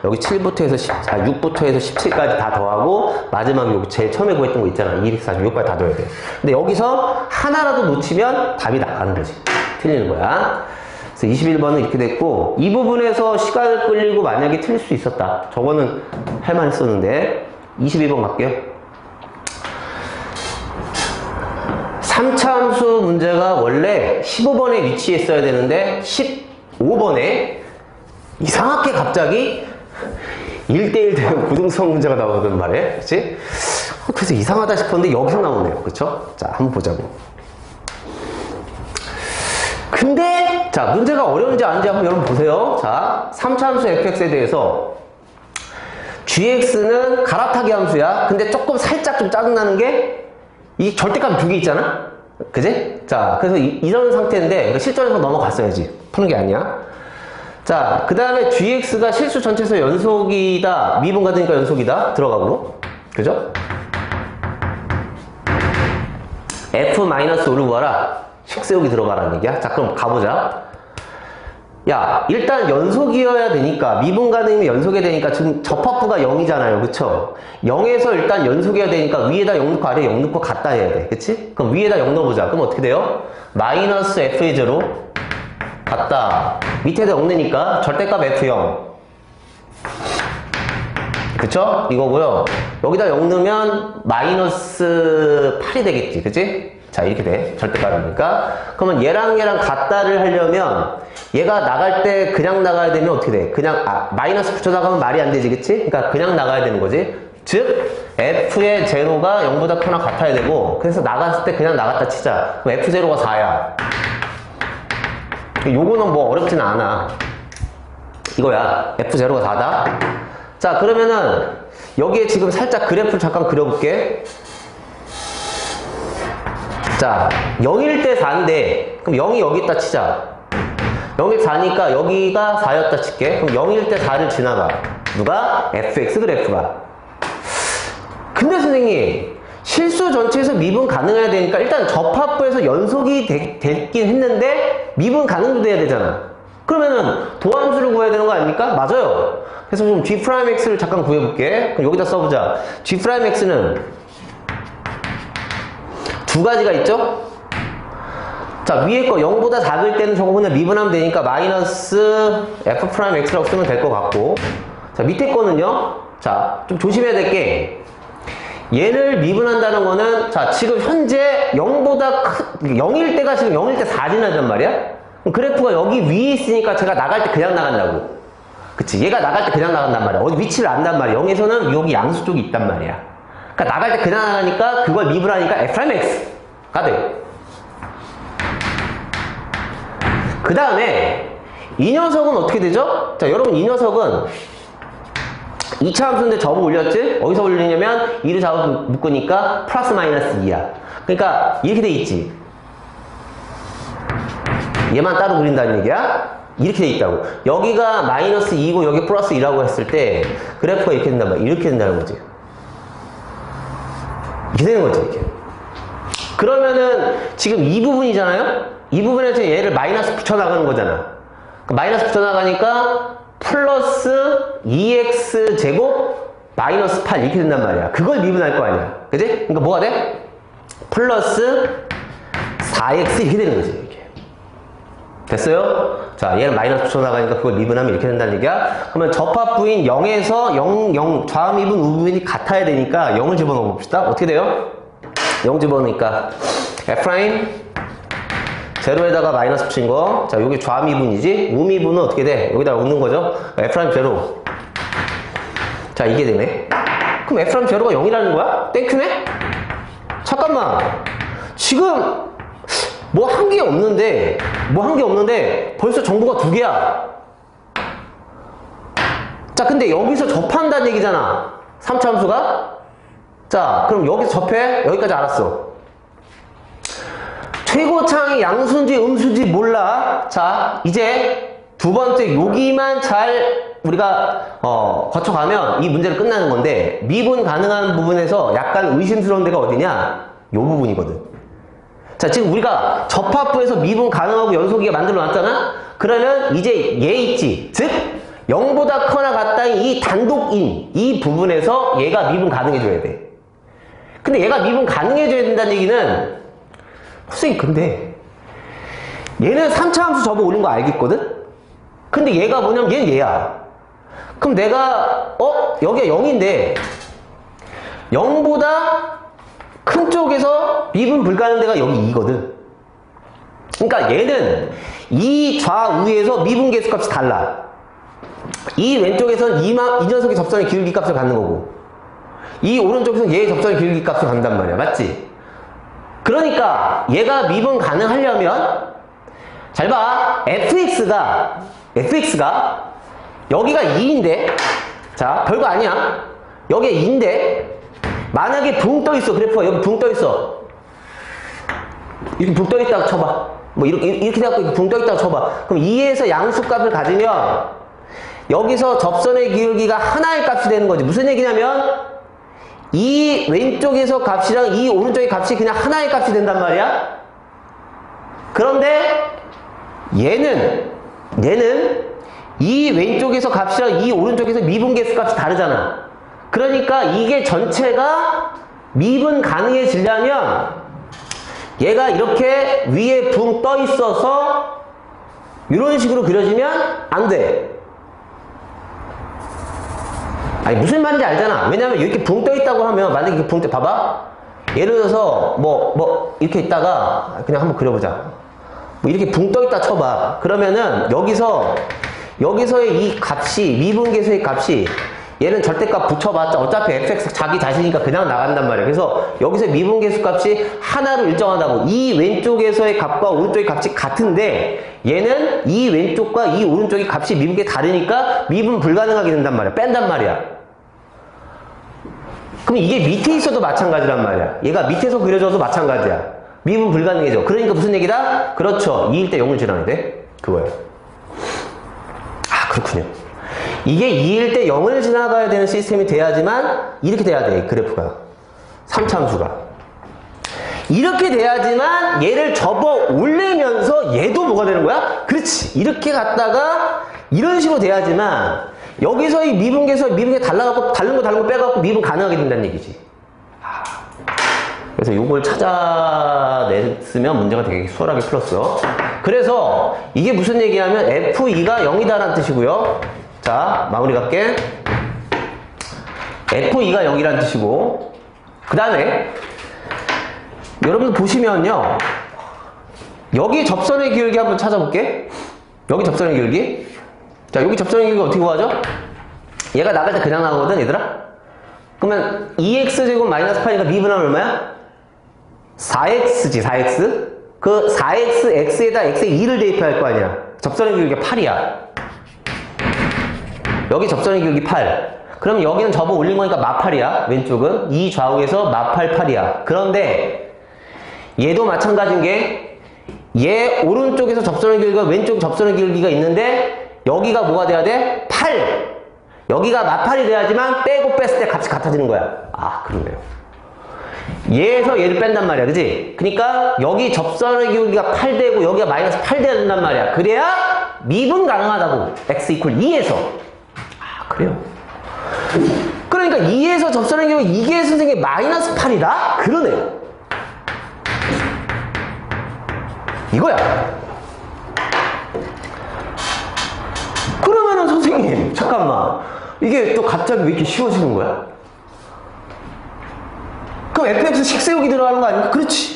여기 7부터 해서 6부터 해서 17까지 다 더하고 마지막에 여기 제일 처음에 구했던 거 있잖아. 246까지 다 더해야 돼. 근데 여기서 하나라도 놓치면 답이 나가는 거지. 틀리는 거야. 그래서 21번은 이렇게 됐고 이 부분에서 시간을 끌리고 만약에 틀릴 수 있었다. 저거는 할만 했었는데 22번 갈게요. 3차 함수 문제가 원래 15번에 위치했어야 되는데 15번에 이상하게 갑자기 1대1 대응 구등성 문제가 나오던 말이에요. 그치? 그래서 이상하다 싶었는데 여기서 나오네요. 그쵸? 자, 한번 보자고. 근데 자 문제가 어려운지 아닌지 한번 여러분 보세요. 자 3차 함수 fx에 대해서 gx는 갈아타기 함수야. 근데 조금 살짝 좀 짜증나는 게 이 절대값 두 개 있잖아. 그지? 자 그래서 이런 상태인데 실전에서 넘어갔어야지. 푸는 게 아니야. 자 그 다음에 gx가 실수 전체에서 연속이다. 미분가되니까 연속이다. 들어가고 그죠? f-5를 구하라. 식 세우기 들어가라는 얘기야. 자, 그럼 가보자. 야, 일단 연속이어야 되니까, 미분 가능이면 연속이 되니까 지금 접합부가 0이잖아요. 그쵸? 0에서 일단 연속이어야 되니까 위에다 0 넣고 아래에 0 넣고 같다 해야 돼. 그치? 그럼 위에다 0 넣어보자. 그럼 어떻게 돼요? 마이너스 f의 제로 같다. 밑에다 0 넣으니까 절대값 f0. 그쵸? 이거고요. 여기다 0 넣으면 마이너스 8이 되겠지. 그치? 자, 이렇게 돼. 절대값이니까. 그러면 얘랑 같다를 하려면 얘가 나갈 때 그냥 나가야 되면 어떻게 돼? 그냥, 마이너스 붙여 나가면 말이 안 되지. 그치? 그러니까 그냥 나가야 되는 거지. 즉, f의 제로가 0보다 크거나 같아야 되고, 그래서 나갔을 때 그냥 나갔다 치자. 그럼 f 제로가 4야. 요거는 뭐 어렵진 않아. 이거야. f 제로가 4다. 자, 그러면은 여기에 지금 살짝 그래프를 잠깐 그려볼게. 자, 0일 때 4인데 그럼 0이 여기 있다 치자. 0이 4니까 여기가 4였다 칠게. 그럼 0일 때 4를 지나가. 누가? fx 그래프가. 근데 선생님, 실수 전체에서 미분 가능해야 되니까 일단 접합부에서 연속이 됐긴 했는데 미분 가능도 돼야 되잖아. 그러면은 도함수를 구해야 되는 거 아닙니까? 맞아요. 그래서 좀 g'x를 잠깐 구해볼게. 그럼 여기다 써보자. g'x는 두 가지가 있죠? 자, 위에 거 0보다 작을 때는 저거 그냥 미분하면 되니까 마이너스 f'x라고 쓰면 될 것 같고, 자, 밑에 거는요, 자, 좀 조심해야 될 게, 얘를 미분한다는 거는, 자, 지금 현재 0일 때가 지금 0일 때 4 지나단 말이야? 그럼 그래프가 여기 위에 있으니까 제가 나갈 때 그냥 나간다고. 그치? 얘가 나갈 때 그냥 나간단 말이야. 어디 위치를 안단 말이야. 0에서는 여기 양수 쪽이 있단 말이야. 그러니까 나갈 때 그냥 나가니까 그걸 미분하니까 f'x가 돼. 그 다음에 이 녀석은 어떻게 되죠? 자, 여러분 이 녀석은 2차 함수인데 접어 올렸지? 어디서 올리냐면 2를 잡아 묶으니까 플러스 마이너스 2야. 그러니까 이렇게 돼 있지. 얘만 따로 그린다는 얘기야? 이렇게 돼 있다고. 여기가 마이너스 2고 여기 플러스 2라고 했을 때 그래프가 이렇게 된단 말이야. 이렇게 된다는 거지. 이렇게 되는 거지, 이렇게. 그러면은 지금 이 부분이잖아요? 이 부분에서 얘를 마이너스 붙여나가는 거잖아. 마이너스 붙여나가니까 플러스 2x 제곱 마이너스 8 이렇게 된단 말이야. 그걸 미분할 거 아니야. 그지? 그러니까 뭐가 돼? 플러스 4x 이렇게 되는 거지, 이렇게. 됐어요? 자, 얘는 마이너스 붙여나가니까 그걸 미분하면 이렇게 된다는 얘기야. 그러면 접합부인 0에서 0, 좌미분, 우미분이 같아야 되니까 0을 집어넣어 봅시다. 어떻게 돼요? 0 집어넣으니까 f' 제로에다가 마이너스 붙인 거. 자, 여기 좌미분이지? 우미분은 어떻게 돼? 여기다 넣는 거죠? f' 제로. 자, 이게 되네. 그럼 f' 제로가 0이라는 거야? 땡큐네? 잠깐만. 지금 뭐 한 게 없는데 벌써 정보가 2개야. 자, 근데 여기서 접한다는 얘기잖아. 3차 함수가. 자, 그럼 여기서 접해. 여기까지 알았어. 최고창이 양수인지 음수인지 몰라. 자, 이제 두 번째 여기만 잘 우리가 거쳐가면 이 문제는 끝나는 건데, 미분 가능한 부분에서 약간 의심스러운 데가 어디냐? 요 부분이거든. 자, 지금 우리가 접합부에서 미분 가능하고 연속이가 만들어 놨잖아? 그러면 이제 얘 있지. 즉 0보다 커나 같다인 이 단독인 이 부분에서 얘가 미분 가능해줘야 돼. 근데 얘가 미분 가능해줘야 된다는 얘기는, 선생님 근데 얘는 3차 함수 접어 올린 거 알겠거든? 근데 얘가 뭐냐면 얘는 얘야. 그럼 내가 여기가 0인데 0보다 큰 쪽에서 미분 불가능 데가 여기 2거든. 그러니까 얘는 이 좌우에서 미분 계수값이 달라. 이 왼쪽에선 이 녀석의 접선의 기울기 값을 갖는 거고, 이 오른쪽에서는 얘의 접선의 기울기 값을 갖는단 말이야. 맞지? 그러니까 얘가 미분 가능하려면 잘 봐. fx가 여기가 2인데, 자, 별거 아니야. 여기에 2인데 만약에 붕 떠있어. 그래프가 여기 붕 떠있어. 이렇게 붕 떠있다고 쳐봐. 뭐 이렇게 돼갖고 붕 떠있다고 쳐봐. 그럼 2에서 양수값을 가지면 여기서 접선의 기울기가 하나의 값이 되는 거지. 무슨 얘기냐면 이 왼쪽에서 값이랑 이 오른쪽의 값이 그냥 하나의 값이 된단 말이야. 그런데 얘는 얘는 이 왼쪽에서 값이랑 이 오른쪽에서 미분계수 값이 다르잖아. 그러니까 이게 전체가 미분 가능해지려면 얘가 이렇게 위에 붕 떠 있어서 이런 식으로 그려지면 안 돼. 아니 무슨 말인지 알잖아. 왜냐면 이렇게 붕 떠 있다고 하면 만약에 이렇게 붕 떠 봐봐. 예를 들어서 뭐 이렇게 있다가 그냥 한번 그려보자. 뭐 이렇게 붕 떠 있다 쳐봐. 그러면은 여기서의 이 값이 미분계수의 값이 얘는 절대값 붙여봤자 어차피 fx 자기 자신이니까 그냥 나간단 말이야. 그래서 여기서 미분계수 값이 하나로 일정하다고. 이 왼쪽에서의 값과 오른쪽의 값이 같은데 얘는 이 왼쪽과 이 오른쪽의 값이 미분계 다르니까 미분 불가능하게 된단 말이야. 뺀단 말이야. 그럼 이게 밑에 있어도 마찬가지란 말이야. 얘가 밑에서 그려져도 마찬가지야. 미분 불가능해져. 그러니까 무슨 얘기다? 그렇죠. 2일 때 0을 지나야 돼. 그거예요. 아, 그렇군요. 이게 2일 때 0을 지나가야 되는 시스템이 돼야지만 이렇게 돼야 돼. 그래프가. 3참수가. 이렇게 돼야지만 얘를 접어 올리면서 얘도 뭐가 되는 거야? 그렇지. 이렇게 갔다가 이런 식으로 돼야지만 여기서의 미분계 달라갖고 다른 거 빼갖고 미분 가능하게 된다는 얘기지. 그래서 이걸 찾아냈으면 문제가 되게 수월하게 풀었어. 그래서 이게 무슨 얘기냐면 F2가 0이다라는 뜻이고요. 자, 마무리 갈게. F2가 0이라는 뜻이고, 그 다음에 여러분 보시면요, 여기 접선의 기울기 한번 찾아볼게. 여기 접선의 기울기. 자, 여기 접선의 기울기 어떻게 구하죠? 얘가 나갈 때 그냥 나오거든, 얘들아? 그러면 2x제곱 마이너스 8이니까 미분하면 얼마야? 4x지, 4x. 그 4x, x에다 x에 2를 대입해야 할 거 아니야. 접선의 기울기가 8이야. 여기 접선의 기울기 8. 그럼 여기는 접어 올린 거니까 마8이야. 왼쪽은. 이 좌우에서 마8, 8이야. 그런데 얘도 마찬가지인 게 얘 오른쪽에서 접선의 기울기가 왼쪽 접선의 기울기가 있는데 여기가 뭐가 돼야 돼? 8. 여기가 마8이 돼야지만 빼고 뺐을 때 값이 같아지는 거야. 아, 그러네요. 얘에서 얘를 뺀단 말이야. 그지? 그러니까 여기 접선의 기울기가 8 되고 여기가 마이너스 8 돼야 된단 말이야. 그래야 미분 가능하다고. x 이퀄 2에서. 아, 그래요. 그러니까 2에서 접선의 기울기 이게 선생님 마이너스 8이다? 그러네요. 이거야. 그러면은 선생님 잠깐만, 이게 또 갑자기 왜 이렇게 쉬워지는 거야? 그럼 fx 식 세우기 들어가는 거 아닙니까? 그렇지.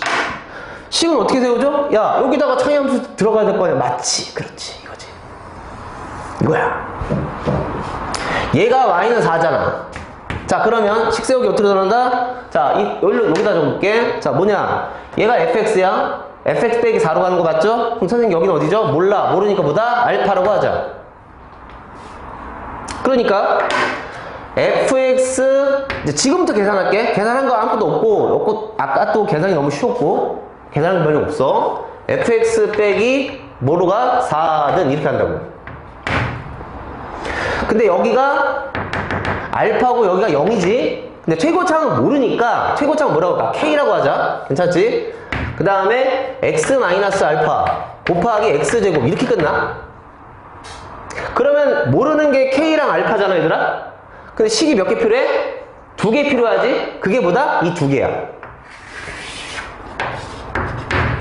식은 어떻게 세우죠? 야, 여기다가 차이함수 들어가야 될 거 아니야? 맞지. 그렇지. 이거지. 이거야. 얘가 y는 4잖아. 자, 그러면 식 세우기 어떻게 들어간다? 자, 여기다 적을게. 자, 뭐냐? 얘가 fx야. fx 빼기 4로 가는 거 맞죠? 그럼 선생님 여기는 어디죠? 몰라. 모르니까 뭐다? 알파라고 하자. 그러니까 fx, 이제 지금부터 계산할게. 계산한 거 아무것도 없고, 아까 또 계산이 너무 쉬웠고, 계산한 거 별로 없어. fx 빼기 뭐로 가? 4는 이렇게 한다고. 근데 여기가 알파고 여기가 0이지? 근데 최고차는 모르니까, 최고차는 뭐라고 할까? k라고 하자. 괜찮지? 그 다음에 x 마이너스 알파 곱하기 x제곱 이렇게 끝나? 그러면 모르는 게 k랑 알파잖아, 얘들아? 근데 식이 몇 개 필요해? 2개 필요하지? 그게 뭐다? 이 2개야.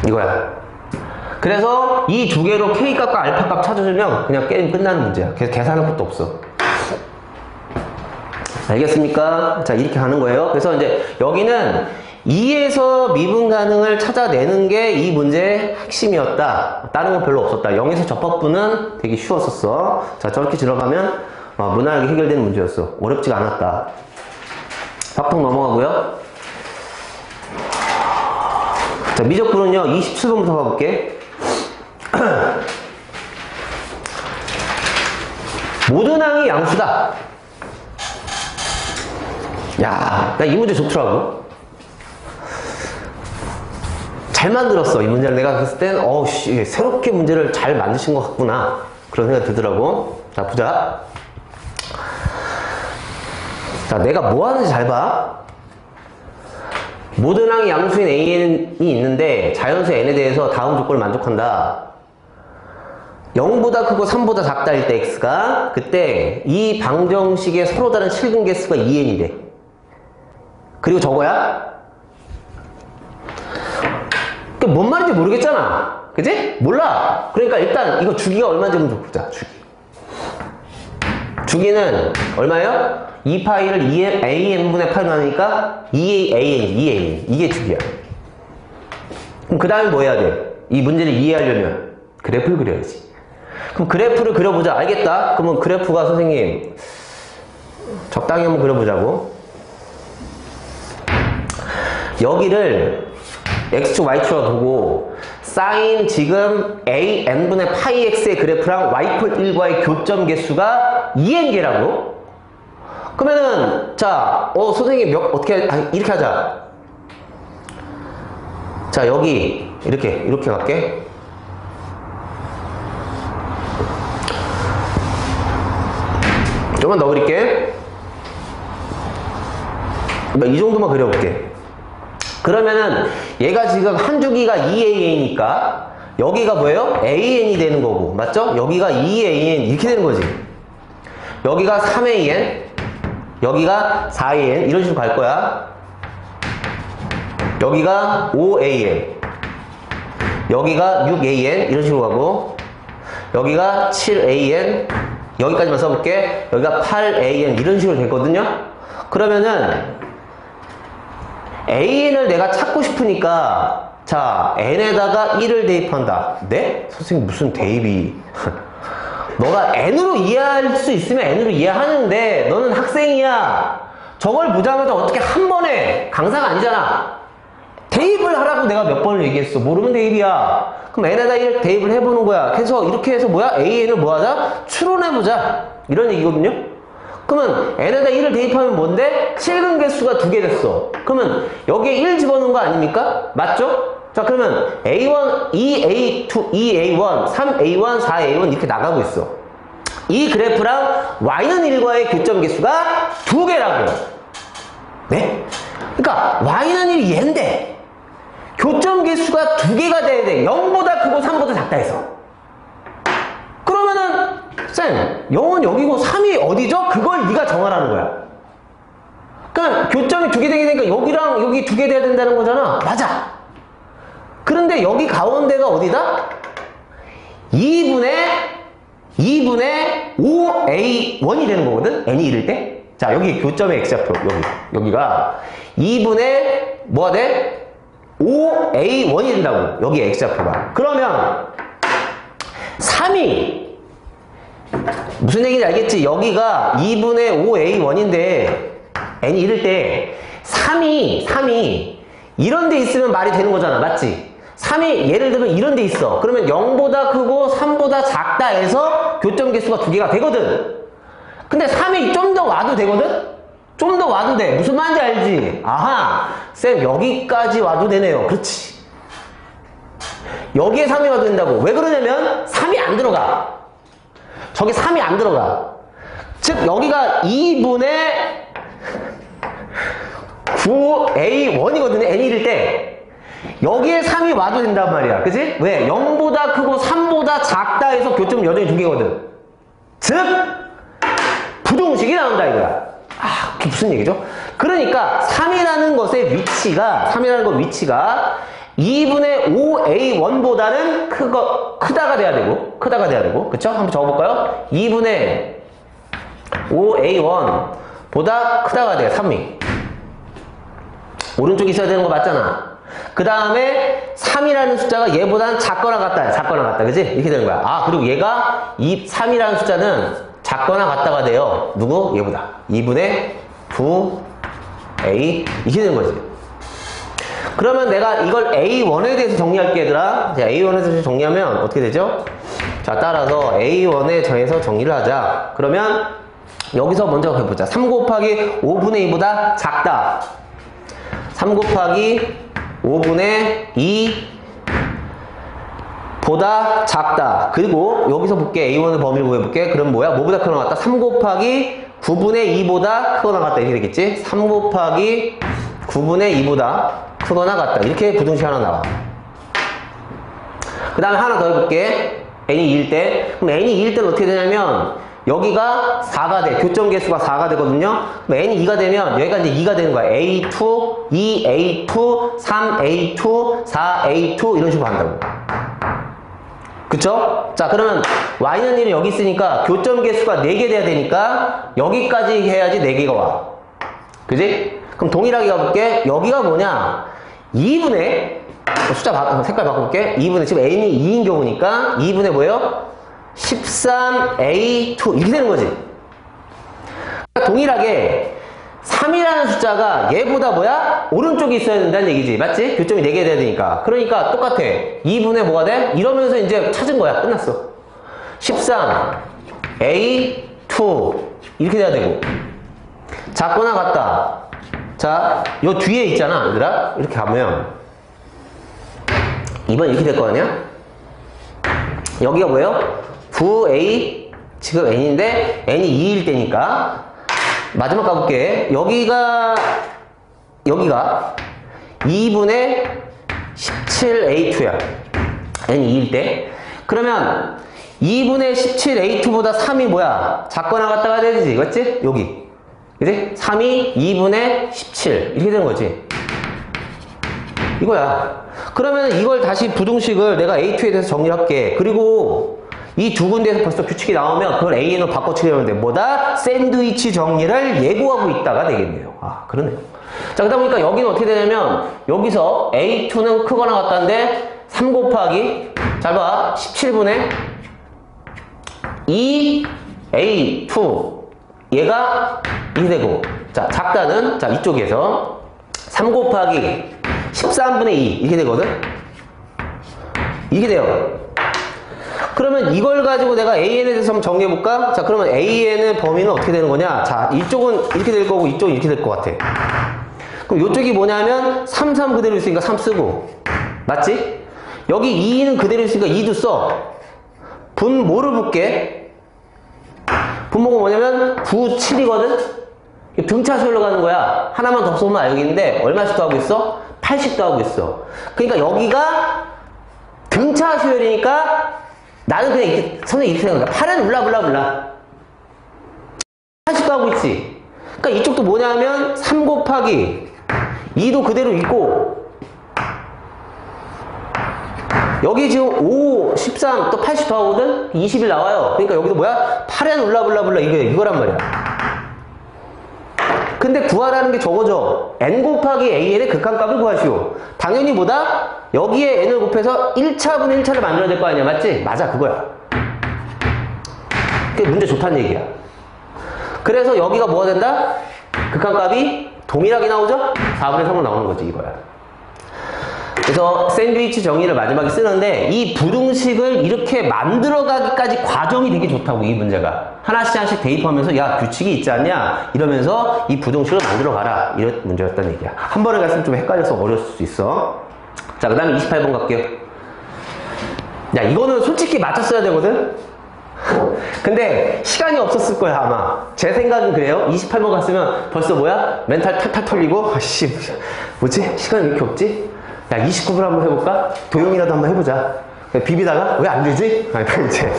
이거야. 그래서 이 2개로 k값과 알파값 찾아주면 그냥 게임 끝나는 문제야. 계산할 것도 없어. 알겠습니까? 자, 이렇게 가는 거예요. 그래서 이제 여기는 2에서 미분 가능을 찾아내는 게 이 문제의 핵심이었다. 다른 건 별로 없었다. 0에서 접합부는 되게 쉬웠었어. 자, 저렇게 들어가면 무난하게 해결되는 문제였어. 어렵지가 않았다. fak통 넘어가고요. 자, 미적분은요, 27번부터 가볼게. 모든 항이 양수다. 야, 나 이 문제 좋더라고. 잘 만들었어. 이 문제를 내가 봤을 땐, 씨, 새롭게 문제를 잘 만드신 것 같구나. 그런 생각이 들더라고. 자, 보자. 자, 내가 뭐 하는지 잘 봐. 모든 항이 양수인 an이 있는데 자연수 n에 대해서 다음 조건을 만족한다. 0보다 크고 3보다 작다일 때 x가 그때 이 방정식의 서로 다른 실근 개수가 2n이래. 그리고 저거야? 뭔 말인지 모르겠잖아. 그치? 몰라. 그러니까 일단 이거 주기가 얼마인지 좀 보자. 주기는 얼마예요? 2파이를 2an분의 8로 나누니까 2an. 이게 주기야. 그럼 그 다음에 뭐 해야 돼? 이 문제를 이해하려면 그래프를 그려야지. 그럼 그래프를 그려보자. 알겠다? 그러면 그래프가 선생님 적당히 한번 그려보자고. 여기를 x축 y축으로 두고 사인 지금 a n분의 파이 x의 그래프랑 y풀 1과의 교점 개수가 2n개라고? 그러면은 자 선생님 어떻게 이렇게 하자. 자 여기 이렇게 갈게. 좀만 더 그릴게. 이 정도만 그려볼게. 그러면은 얘가 지금 한 주기가 2an이니까 여기가 뭐예요? an이 되는 거고 맞죠? 여기가 2an 이렇게 되는 거지. 여기가 3an 여기가 4an 이런 식으로 갈 거야. 여기가 5an 여기가 6an 이런 식으로 가고 여기가 7an 여기까지만 써볼게. 여기가 8an 이런 식으로 되거든요. 그러면은 an을 내가 찾고 싶으니까 자 n에다가 1을 대입한다. 네? 선생님 무슨 대입이 너가 n으로 이해할 수 있으면 n으로 이해하는데 너는 학생이야. 저걸 보자마자 어떻게 한 번에 강사가 아니잖아. 대입을 하라고 내가 몇 번을 얘기했어. 모르면 대입이야. 그럼 n에다 1 대입을 해보는 거야. 그래서 이렇게 해서 뭐야? an을 뭐하자? 추론해보자. 이런 얘기거든요. 그러면 n에다 1을 대입하면 뭔데? 실근 개수가 2개 됐어. 그러면 여기에 1 집어넣은 거 아닙니까? 맞죠? 자 그러면 A1, 2A2, 2A1, 3A1, 4A1 이렇게 나가고 있어. 이 그래프랑 Y는 1과의 교점 개수가 2개라고. 네? 그러니까 Y는 1이 얘인데 교점 개수가 2개가 돼야 돼. 0보다 크고 3보다 작다 해서. 그러면은 쌤 0은 여기고 3이 어디죠? 그걸 네가 정하라는 거야. 그러니까 교점이 2개 되게 되니까 여기랑 여기 2개 돼야 된다는 거잖아. 맞아. 그런데 여기 가운데가 어디다? 2분의 5a1이 되는 거거든? n이 이럴 때. 자 여기 교점의 x좌표 여기가 2분의 뭐가 돼? 5a1이 된다고. 여기 x좌표가. 그러면 3이 무슨 얘기인지 알겠지? 여기가 2분의 5a1인데 n이 이럴 때 3이 이런 데 있으면 말이 되는 거잖아. 맞지? 3이 예를 들면 이런 데 있어. 그러면 0보다 크고 3보다 작다 해서 교점 개수가 2개가 되거든. 근데 3이 좀 더 와도 되거든? 좀 더 와도 돼. 무슨 말인지 알지? 아하, 쌤 여기까지 와도 되네요. 그렇지. 여기에 3이 와도 된다고. 왜 그러냐면 3이 안 들어가. 저기 3이 안 들어가. 즉 여기가 2분의 9a1이거든요. n일 때 여기에 3이 와도 된단 말이야. 그치? 왜? 0보다 크고 3보다 작다 해서 교점 여전히 2개거든. 즉 부동식이 나온다 이거야. 그게 무슨 얘기죠? 그러니까 3이라는 것의 위치가 2분의 5a1보다는 크다가 돼야 되고 그쵸? 한번 적어볼까요? 2분의 5a1보다 크다가 돼요. 3이 오른쪽에 있어야 되는 거 맞잖아. 그 다음에 3이라는 숫자가 얘보다는 작거나 같다 그지? 이렇게 되는 거야. 그리고 얘가 3이라는 숫자는 작거나 같다가 돼요. 누구? 얘보다 2분의 9a 이렇게 되는 거지. 그러면 내가 이걸 A1에 대해서 정리할게 얘들아. 자, A1에 대해서 정리하면 어떻게 되죠? 자, 따라서 A1에 대해서 정리를 하자. 그러면 여기서 먼저 해보자. 3 곱하기 5분의 2보다 작다. 3 곱하기 5분의 2 보다 작다. 그리고 여기서 볼게. A1의 범위를 구해볼게. 그럼 뭐야? 뭐보다 크거나 같다? 3 곱하기 9분의 2보다 크거나 같다. 이렇게 되겠지? 3 곱하기 9분의 2보다 크거나 같다. 이렇게 부등식 하나 나와. 그 다음에 하나 더 해볼게. n이 2일 때. 그럼 n이 2일 때는 어떻게 되냐면 여기가 4가 돼. 교점 개수가 4가 되거든요. 그럼 n이 2가 되면 여기가 이제 2가 되는 거야. A2, 2A2, 3A2, 4A2 이런 식으로 한다고. 그쵸? 자, 그러면 y는 1은 여기 있으니까 교점 개수가 4개 돼야 되니까 여기까지 해야지 4개가 와. 그지? 그럼 동일하게 가볼게. 여기가 뭐냐? 2분의 숫자 색깔 바꿔볼게. 2분의 지금 n이 2인 경우니까 2분의 뭐예요? 13A2 이렇게 되는 거지. 동일하게 3이라는 숫자가 얘보다 뭐야? 오른쪽에 있어야 된다는 얘기지. 맞지? 교점이 4개 돼야 되니까. 그러니까 똑같아. 2분의 뭐가 돼? 이러면서 이제 찾은 거야. 끝났어. 13A2 이렇게 돼야 되고. 작거나 같다. 자, 요 뒤에 있잖아, 얘들아. 이렇게 가면 2번 이렇게 될 거 아니야? 여기가 뭐예요? 9A 지금 n인데 n이 2일 때니까 마지막 가볼게. 여기가 2분의 17A2야. n이 2일 때. 그러면 2분의 17A2보다 3이 뭐야? 작거나 같다 가야 되지. 맞지? 여기. 그지? 3이 2분의 17. 이렇게 되는 거지. 이거야. 그러면 이걸 다시 부등식을 내가 A2에 대해서 정리할게. 그리고 이 두 군데에서 벌써 규칙이 나오면 그걸 AN으로 바꿔치려면 돼. 뭐다? 샌드위치 정리를 예고하고 있다가 되겠네요. 아, 그러네요. 자, 그러다 보니까 여기는 어떻게 되냐면 여기서 A2는 크거나 같다는데 3 곱하기 잘 봐. 17분의 2A2 얘가 2 되고 자, 작다는 자 이쪽에서 3 곱하기 13분의 2 이렇게 되거든? 이게 돼요. 그러면 이걸 가지고 내가 AN에 대해서 한번 정리해볼까? 자, 그러면 AN의 범위는 어떻게 되는 거냐? 자, 이쪽은 이렇게 될 거고 이쪽은 이렇게 될 것 같아. 그럼 이쪽이 뭐냐면 3, 3 그대로 있으니까 3 쓰고 맞지? 여기 2는 그대로 있으니까 2도 써. 분모를 볼게. 분모가 뭐냐면 9, 7이거든? 등차수열로 가는 거야. 하나만 더 써보면 알겠는데 얼마씩 더하고 있어? 80 더하고 있어. 그러니까 여기가 등차수열이니까 나는 그냥 이렇게 선생님 이렇게 생각해. 8은 울라 80 더하고 있지. 그러니까 이쪽도 뭐냐면 3 곱하기 2도 그대로 있고 여기 지금 5, 13, 또 80 더하거든? 20일 나와요. 그러니까 여기도 뭐야? 8은 울라 이거란 말이야. 근데 구하라는 게 저거죠. n 곱하기 an의 극한값을 구하시오. 당연히 뭐다? 여기에 n을 곱해서 1차분의 1차를 만들어야 될 거 아니야. 맞지? 맞아, 그거야. 그게 문제 좋다는 얘기야. 그래서 여기가 뭐가 된다? 극한값이 동일하게 나오죠? 4분의 3으로 나오는 거지, 이거야. 그래서 샌드위치 정의를 마지막에 쓰는데 이 부등식을 이렇게 만들어가기까지 과정이 되게 좋다고. 이 문제가 하나씩 대입하면서 야 규칙이 있지 않냐 이러면서 이 부등식을 만들어 가라 이런 문제였다는 얘기야. 한 번에 갔으면 좀 헷갈려서 어려울 수 있어. 자, 그 다음에 28번 갈게요. 야, 이거는 솔직히 맞췄어야 되거든. 근데 시간이 없었을 거야 아마. 제 생각은 그래요. 28번 갔으면 벌써 뭐야? 멘탈 탈탈 털리고 아씨 뭐지? 시간이 왜 이렇게 없지? 야, 29분 한번 해볼까? 도용이라도 한번 해보자. 비비다가 왜 안 되지? 아니, 이제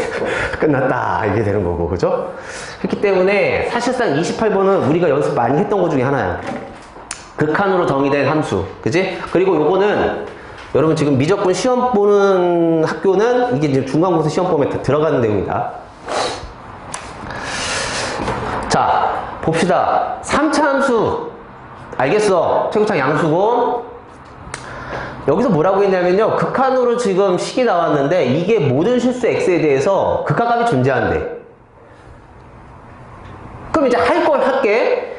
끝났다 이게 되는 거고, 그죠? 그렇기 때문에 사실상 28번은 우리가 연습 많이 했던 것 중에 하나야. 극한으로 정의된 함수, 그지? 그리고 요거는 여러분 지금 미적분 시험 보는 학교는 이게 이제 중간고사 시험 보면 들어가는 내용이다. 자, 봅시다. 3차 함수 알겠어? 최고창 양수고. 여기서 뭐라고 했냐면요, 극한으로 지금 식이 나왔는데 이게 모든 실수 x에 대해서 극한값이 존재한대. 그럼 이제 할 걸 할게.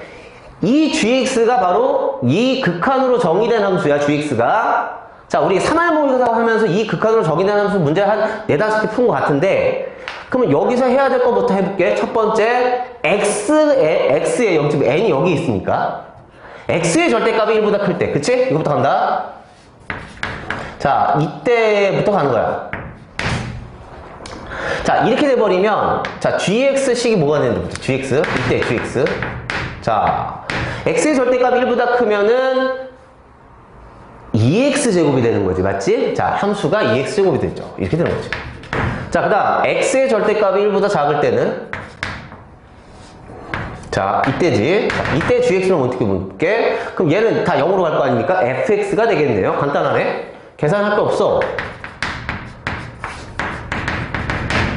이 gx가 바로 이 극한으로 정의된 함수야. gx가 자, 우리 3할 모의고사 하면서 이 극한으로 정의된 함수 문제 한 4-5개 푼 것 같은데, 그러면 여기서 해야 될 것부터 해볼게. 첫 번째, x의 0, n이 여기 있으니까 x의 절대값이 1보다 클 때, 그치? 이거부터 간다. 자, 이때부터 가는 거야. 자, 이렇게 돼버리면, 자, gx식이 뭐가 되는지 보자. gx. 이때 gx. 자, x의 절대값이 1보다 크면은 2x제곱이 되는 거지. 맞지? 자, 함수가 2x제곱이 되죠. 이렇게 되는 거지. 자, 그 다음 x의 절대값이 1보다 작을 때는 자, 이때지. 자, 이때 gx는 어떻게 볼게? 그럼 얘는 다 0으로 갈 거 아닙니까? fx가 되겠네요. 간단하네. 계산할 거 없어.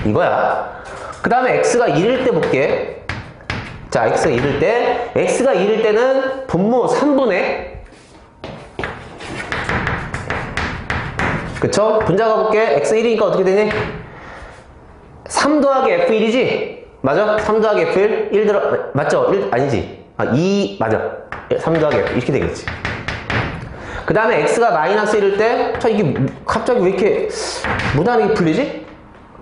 이거야. 그 다음에 x가 1일 때 볼게. 자, x가 1일 때. x가 1일 때는 분모 3분의 그쵸? 분자가 볼게. x 1이니까 어떻게 되니? 3 더하기 f1이지? 맞아? 3 더하기 f1? 1 들어, 맞죠? 1, 아니지. 2, 맞아. 3 더하기 f, 이렇게 되겠지. 그 다음에 x가 마이너스 1일 때, 이게 갑자기 왜 이렇게 무난하게 풀리지?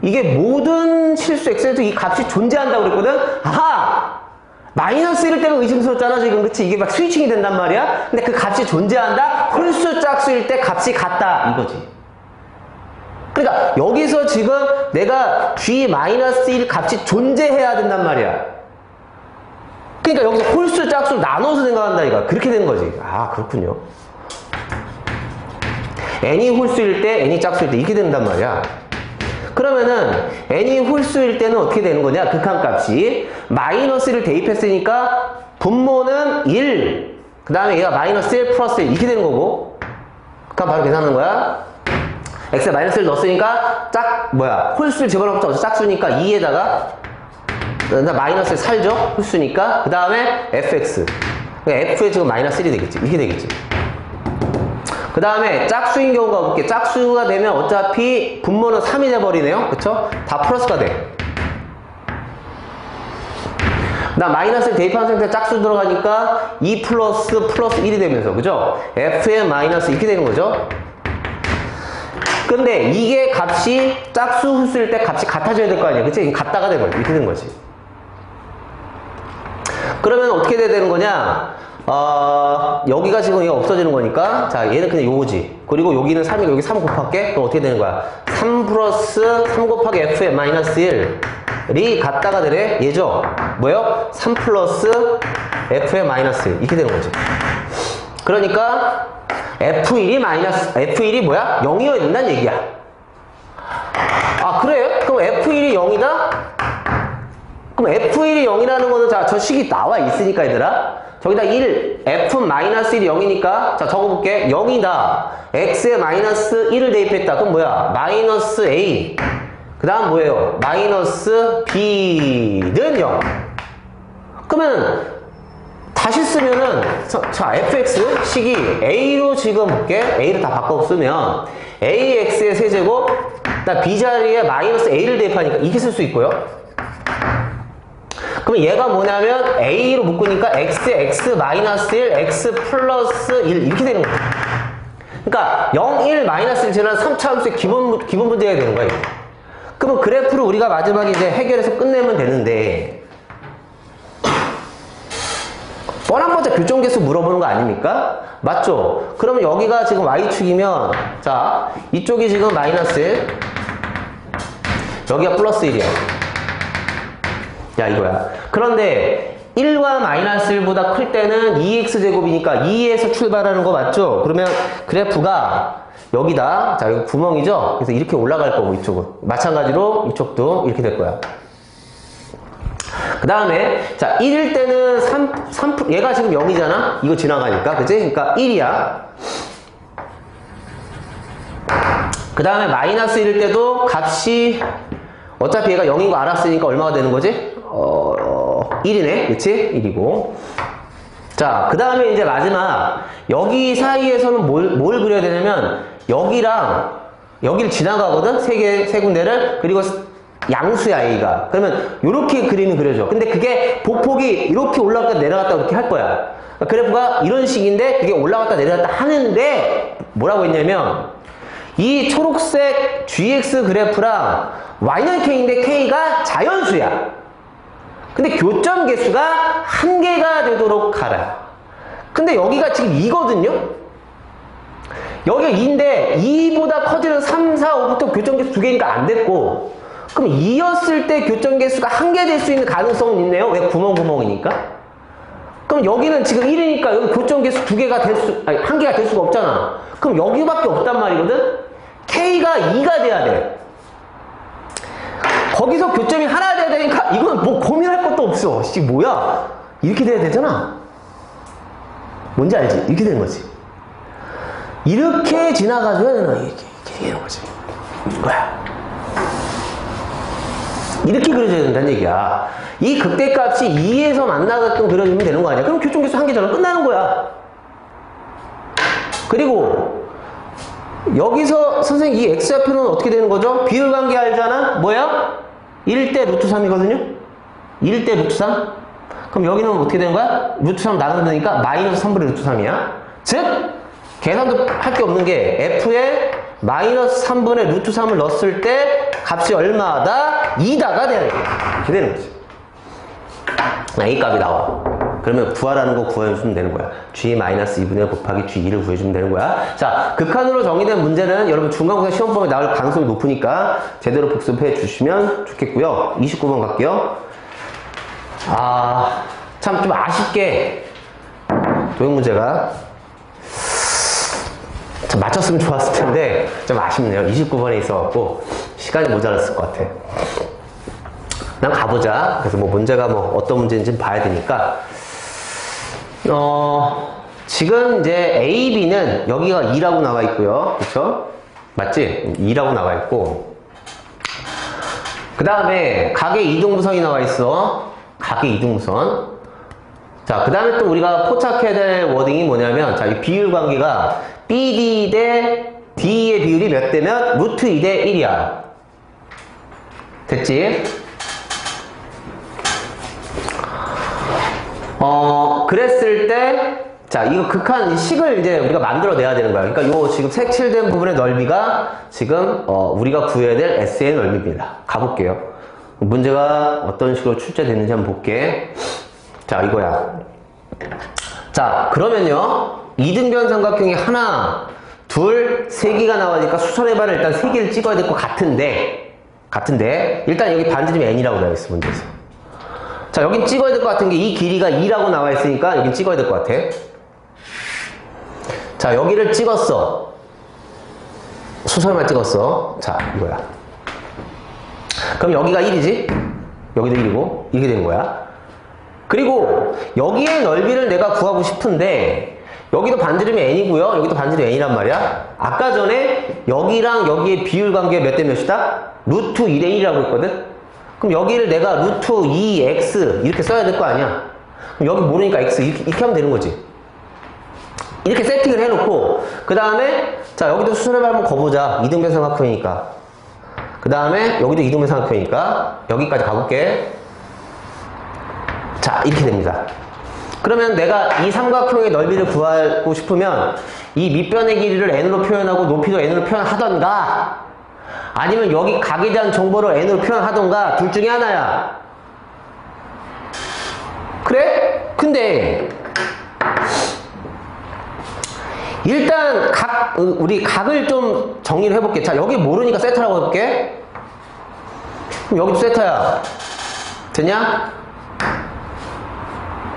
이게 모든 실수 x에도 이 값이 존재한다고 그랬거든? 아하! 마이너스 1일 때가 의심스럽잖아, 지금. 그치? 이게 막 스위칭이 된단 말이야? 근데 그 값이 존재한다? 홀수 짝수일 때 값이 같다. 이거지. 그러니까 여기서 지금 내가 g-1 값이 존재해야 된단 말이야. 그러니까 여기서 홀수 짝수를 나눠서 생각한다 이거. 그렇게 되는 거지. 아, 그렇군요. n이 홀수일 때 n이 짝수일 때 이렇게 된단 말이야. 그러면은 n이 홀수일 때는 어떻게 되는 거냐? 극한값이 마이너스를 대입했으니까 분모는 1, 그 다음에 얘가 마이너스 1 플러스 1 이렇게 되는 거고, 극한 바로 계산하는 거야. x에 마이너스를 넣었으니까 홀수를 집어넣자. 어차피 짝수니까 2에다가 마이너스를 살죠. 홀수니까. 그 다음에 fx. f에 지금 마이너스 1이 되겠지. 이렇게 되겠지. 그 다음에 짝수인 경우가 볼게. 짝수가 되면 어차피 분모는 3이 돼버리네요. 그쵸? 다 플러스가 돼. 나 마이너스를 대입한 상태에 짝수 들어가니까 2 플러스 1이 되면서, 그죠? f에 마이너스 이렇게 되는 거죠. 근데 이게 값이 짝수 홀수일 때 값이 같아져야 될 거 아니야. 그치? 같다가 돼버려. 이렇게 되는 거지. 그러면 어떻게 돼야 되는 거냐? 여기가 지금 이거 없어지는 거니까. 자, 얘는 그냥 요거지. 그리고 여기는 3이고 여기 3 곱할게. 그럼 어떻게 되는 거야? 3 플러스 3 곱하기 f에 마이너스 1이 같다가 되래? 얘죠? 뭐요? 3 플러스 f에 마이너스 1. 이렇게 되는 거지. 그러니까 F1이 뭐야? 0이어야 된다는 얘기야. 아, 그래? 그럼 F1이 0이다? 그럼 F1이 0이라는 거는, 자, 저 식이 나와 있으니까, 얘들아. 저기다 1, F-1이 0이니까, 자, 적어볼게. 0이다. X에 마이너스 1을 대입했다. 그럼 뭐야? 마이너스 A. 그 다음 뭐예요? 마이너스 B는 0. 그러면, 다시 쓰면은, 자, fx 식이 a로 지금 볼게. a로 다 바꿔 쓰면 ax의 세제곱, b 자리에 마이너스 a를 대입하니까 이렇게 쓸 수 있고요. 그럼 얘가 뭐냐면 a로 묶으니까 x에 x 마이너스 1, x 플러스 1 이렇게 되는 거야. 그러니까 0, 1, 마이너스 1 지난 3차 함수의 기본 문제가 되는 거야. 그러면 그래프를 우리가 마지막에 이제 해결해서 끝내면 되는데, 뻔한 번째 교정계수 물어보는 거 아닙니까? 맞죠? 그러면 여기가 지금 y축이면, 자, 이쪽이 지금 마이너스 1, 여기가 플러스 1이야. 야, 이거야. 그런데 1과 마이너스 1보다 클 때는 2x제곱이니까 2에서 출발하는 거 맞죠? 그러면 그래프가 여기다, 자, 여기 구멍이죠? 그래서 이렇게 올라갈 거고, 이쪽은. 마찬가지로 이쪽도 이렇게 될 거야. 그 다음에, 자, 1일 때는 3, 얘가 지금 0이잖아? 이거 지나가니까. 그치? 그러니까 1이야. 그 다음에 마이너스 1일 때도 값이, 어차피 얘가 0인 거 알았으니까 얼마가 되는 거지? 1이네. 그치? 1이고. 자, 그 다음에 이제 마지막, 여기 사이에서는 뭘 그려야 되냐면, 여기를 지나가거든? 세 군데를. 그리고 양수야, A가. 그러면 이렇게 그림이 그려져. 근데 그게 보폭이 이렇게 올라갔다 내려갔다 이렇게 할 거야. 그러니까 그래프가 이런 식인데 그게 올라갔다 내려갔다 하는데 뭐라고 했냐면, 이 초록색 GX 그래프랑 Y는 K인데 K가 자연수야. 근데 교점 개수가 1개가 되도록 가라. 근데 여기가 지금 2거든요? 여기가 2인데 2보다 커지는 3, 4, 5부터 교점 개수 2개니까 안 됐고, 그럼 2였을 때 교점 개수가 1개 될 수 있는 가능성은 있네요. 왜? 구멍이니까. 그럼 여기는 지금 1이니까 여기 교점 개수 2개가 아니 1개가 될 수가 없잖아. 그럼 여기밖에 없단 말이거든? K가 2가 돼야 돼. 거기서 교점이 하나 돼야 되니까 이건 뭐 고민할 것도 없어. 씨, 뭐야? 이렇게 돼야 되잖아. 뭔지 알지? 이렇게 되는 거지. 이렇게 지나가줘야 되나? 이렇게 되는 거지. 뭐야? 이렇게 그려줘야 된다는 얘기야. 이 극대값이 2에서 만나게끔 그려주면 되는 거 아니야? 그럼 교점계수 한 개잖아. 끝나는 거야. 그리고 여기서 선생님 이 x좌표는 어떻게 되는 거죠? 비율관계 알잖아? 뭐야? 1대 루트 3이거든요? 1대 루트 3? 그럼 여기는 어떻게 되는 거야? 루트 3 나눈다니까 마이너스 3분의 루트 3이야. 즉, 계산도 할 게 없는 게 f에 마이너스 3분의 루트 3을 넣었을 때 값이 얼마다? 2다가 돼야 돼. 이렇게 되는 거지. A 값이 나와. 그러면 구하라는 거 구해주면 되는 거야. G-2분의 곱하기 G2를 구해주면 되는 거야. 자, 극한으로 정의된 문제는 여러분 중간고사 시험범위에 나올 가능성이 높으니까 제대로 복습해 주시면 좋겠고요. 29번 갈게요. 참 좀 아쉽게 도형 문제가 좀 맞췄으면 좋았을 텐데 좀 아쉽네요. 29번에 있어갖고 시간이 모자랐을 것 같아. 난 가보자. 그래서 뭐 문제가 뭐 어떤 문제인지 봐야 되니까 지금 이제 A, B는 여기가 2라고 나와 있고요. 그쵸? 맞지? 2라고 나와 있고 그 다음에 각의 이등분선이 나와 있어. 각의 이등분선. 자, 그 다음에 또 우리가 포착해야 될 워딩이 뭐냐면 자, 이 비율 관계가 BD 대 D의 비율이 몇 대면 루트 2 대 1이야. 됐지? 그랬을 때, 자, 이거 극한 식을 이제 우리가 만들어내야 되는 거야. 그러니까 요 지금 색칠된 부분의 넓이가 지금, 우리가 구해야 될 SN 넓이입니다. 가볼게요. 문제가 어떤 식으로 출제됐는지 한번 볼게. 자, 이거야. 자, 그러면요. 이등변 삼각형이 하나, 둘, 세 개가 나오니까 수선해봐를 일단 세 개를 찍어야 될 것 같은데, 일단 여기 반지름이 n이라고 나와 있어, 문제에서. 자, 여긴 찍어야 될 것 같은 게 이 길이가 2라고 나와 있으니까 여긴 찍어야 될 것 같아. 자, 여기를 찍었어. 수선만 찍었어. 자, 이거야. 그럼 여기가 1이지? 여기도 1이고, 이렇게 된 거야. 그리고 여기의 넓이를 내가 구하고 싶은데 여기도 반지름이 n이고요. 여기도 반지름이 n이란 말이야. 아까 전에 여기랑 여기의 비율 관계 몇 대 몇이다? 루트 2대 1이라고 했거든? 그럼 여기를 내가 루트 2x 이렇게 써야 될 거 아니야? 그럼 여기 모르니까 x 이렇게 하면 되는 거지. 이렇게 세팅을 해놓고 그 다음에 자, 여기도 수선해봐 한번 거보자. 이등변 삼각형이니까. 그 다음에 여기도 이등변 삼각형이니까 여기까지 가볼게. 자, 이렇게 됩니다. 그러면 내가 이 삼각형의 넓이를 구하고 싶으면 이 밑변의 길이를 n으로 표현하고 높이도 n으로 표현하던가 아니면 여기 각에 대한 정보를 n으로 표현하던가 둘 중에 하나야. 그래? 근데 일단 우리 각을 좀 정리를 해볼게. 자, 여기 모르니까 세타라고 해볼게. 그럼 여기도 세타야. 됐냐?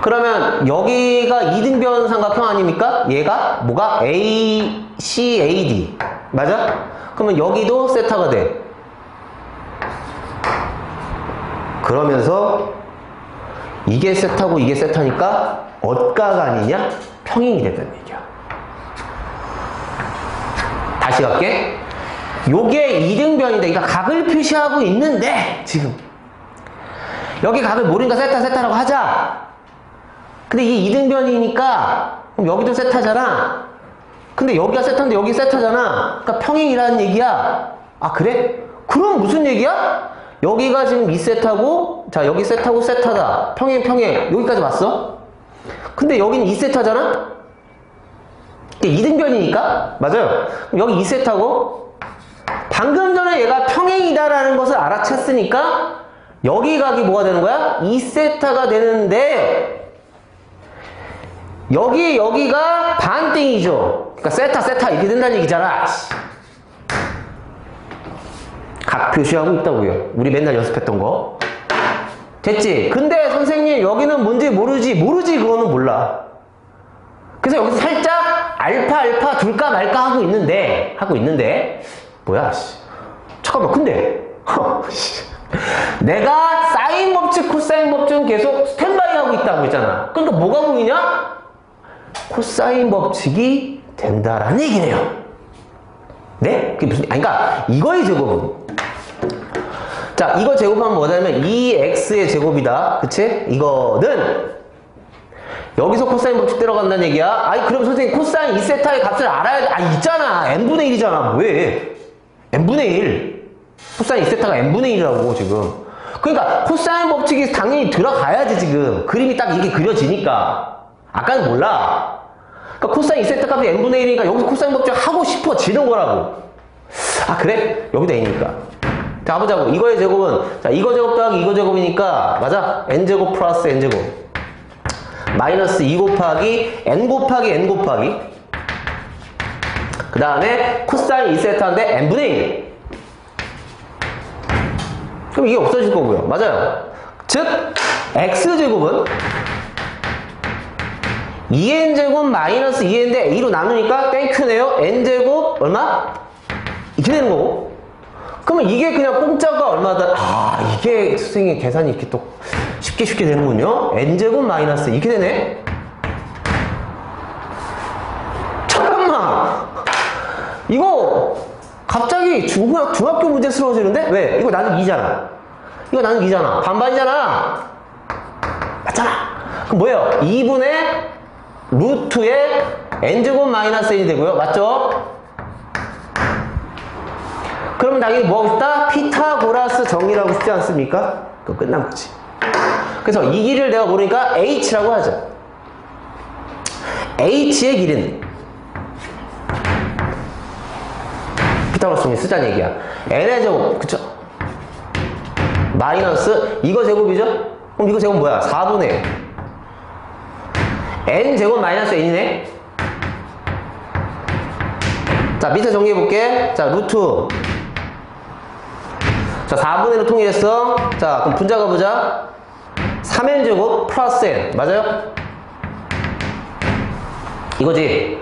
그러면 여기가 이등변 삼각형 아닙니까? 얘가 뭐가? ACAD 맞아? 그러면 여기도 세타가 돼. 그러면서 이게 세타고 이게 세타니까 엇가가 아니냐? 평행이 된다는 얘기야. 다시 갈게. 요게 이등변인데 그러니까 각을 표시하고 있는데 지금 여기 각을 모르니까 세타라고 하자. 근데 이게 이등변이니까 그럼 여기도 세타잖아. 근데 여기가 세타인데 여기 세타잖아. 그러니까 평행이라는 얘기야. 아, 그래? 그럼 무슨 얘기야? 여기가 지금 2세타고 자, 여기 세타고 세타다. 평행 여기까지 왔어? 근데 여기는 2세타잖아? 이등변이니까 맞아요. 그럼 여기 2세타고 방금 전에 얘가 평행이다라는 것을 알아챘으니까 여기 각이 뭐가 되는 거야? 2세타가 되는데 여기가 반땡이죠. 그러니까 세타 이렇게 된다는 얘기잖아. 각 표시하고 있다고요. 우리 맨날 연습했던 거. 됐지? 근데 선생님 여기는 뭔지 모르지 그거는 몰라. 그래서 여기서 살짝 알파 둘까 말까 하고 있는데 뭐야 씨. 잠깐만 근데 내가 사인 법칙, 코사인 법칙은 계속 스탠바이 하고 있다고 했잖아. 그러니까 뭐가 보이냐? 코사인 법칙이 된다라는 얘기네요. 네? 그게 무슨, 아니, 그러니까 이거의 제곱은. 자, 이거 제곱하면 뭐냐면 2x의 제곱이다. 그치? 이거는 여기서 코사인 법칙 들어간다는 얘기야. 아니, 그럼 선생님 코사인 2세타의 값을 알아야 돼. 아, 있잖아. n분의 1이잖아. 왜? n분의 1. 코사인 2세타가 n분의 1이라고 지금. 그러니까 코사인 법칙이 당연히 들어가야지 지금. 그림이 딱 이렇게 그려지니까. 아까는 몰라. 그러니까 코사인 2세타 값이 n분의 1이니까 여기서 코사인 법칙 하고 싶어지는 거라고. 아, 그래? 여기도 n이니까. 자, 가보자고. 이거의 제곱은, 자, 이거 제곱 더하기 이거 제곱이니까, 맞아? n제곱 플러스 n제곱. 마이너스 2 곱하기 n 곱하기 n 곱하기. 그 다음에 코사인 2세타인데 n분의 1. 그럼 이게 없어질 거고요. 맞아요. 즉, x제곱은 2n제곱 마이너스 2n인데 a로 나누니까 땡큐네요. n제곱 얼마? 이렇게 되는 거고. 그러면 이게 그냥 공짜가 얼마다? 아, 이게 선생님 계산이 이렇게 또 쉽게 되는군요. n제곱 마이너스 이렇게 되네? 잠깐만! 이거 갑자기 중학교 문제스러워지는데? 왜? 이거 나는 2잖아. 이거 나는 2잖아. 반반이잖아. 맞잖아. 그럼 뭐예요? 2분의 루트의 n제곱 마이너스 n이 되고요. 맞죠? 그러면 당연히 뭐 하고 싶다? 피타고라스 정리라고 싶지 않습니까? 그럼 끝난 거지. 그래서 이 길이를 내가 모르니까 h라고 하자. h의 길이는 피타고라스 정리 쓰자는 얘기야. n의 제곱, 그쵸? 마이너스 이거 제곱이죠? 그럼 이거 제곱 뭐야? 4분의 n 제곱 마이너스 n이네? 자, 밑에 정리해볼게. 자, 루트. 자, 4분의 1로 통일했어. 자, 그럼 분자 가보자. 3n제곱 플러스 n. 맞아요? 이거지?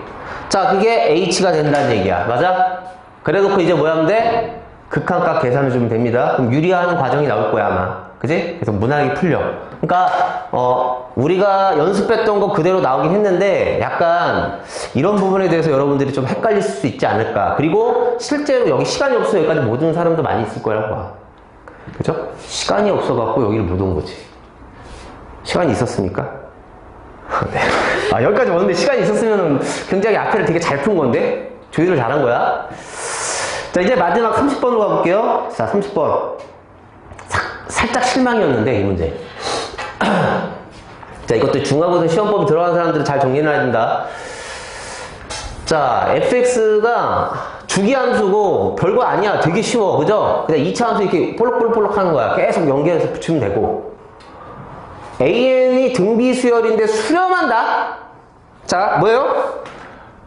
자, 그게 h가 된다는 얘기야. 맞아? 그래놓고 이제 뭐 하면 돼? 극한값 계산을 주면 됩니다. 그럼 유리화하는 과정이 나올 거야, 아마. 그지? 그래서 무난하게 풀려. 그러니까, 우리가 연습했던 거 그대로 나오긴 했는데, 약간, 이런 부분에 대해서 여러분들이 좀 헷갈릴 수 있지 않을까. 그리고, 실제로 여기 시간이 없어 여기까지 못 온 사람도 많이 있을 거라고 봐. 그죠? 시간이 없어갖고 여기를 못 온 거지. 시간이 있었습니까? 네. 아, 여기까지 왔는데 시간이 있었으면 굉장히 앞에를 되게 잘 푼 건데? 조율을 잘한 거야. 자, 이제 마지막 30번으로 가볼게요. 자, 30번. 살짝 실망이었는데, 이 문제. 자, 이것도 중간고사 시험법 들어간 사람들은 잘 정리해놔야 된다. 자, fx가 주기함수고 별거 아니야. 되게 쉬워. 그죠? 그냥 2차 함수 이렇게 볼록볼록 하는 거야. 계속 연결해서 붙이면 되고. an이 등비수열인데 수렴한다? 자, 뭐예요?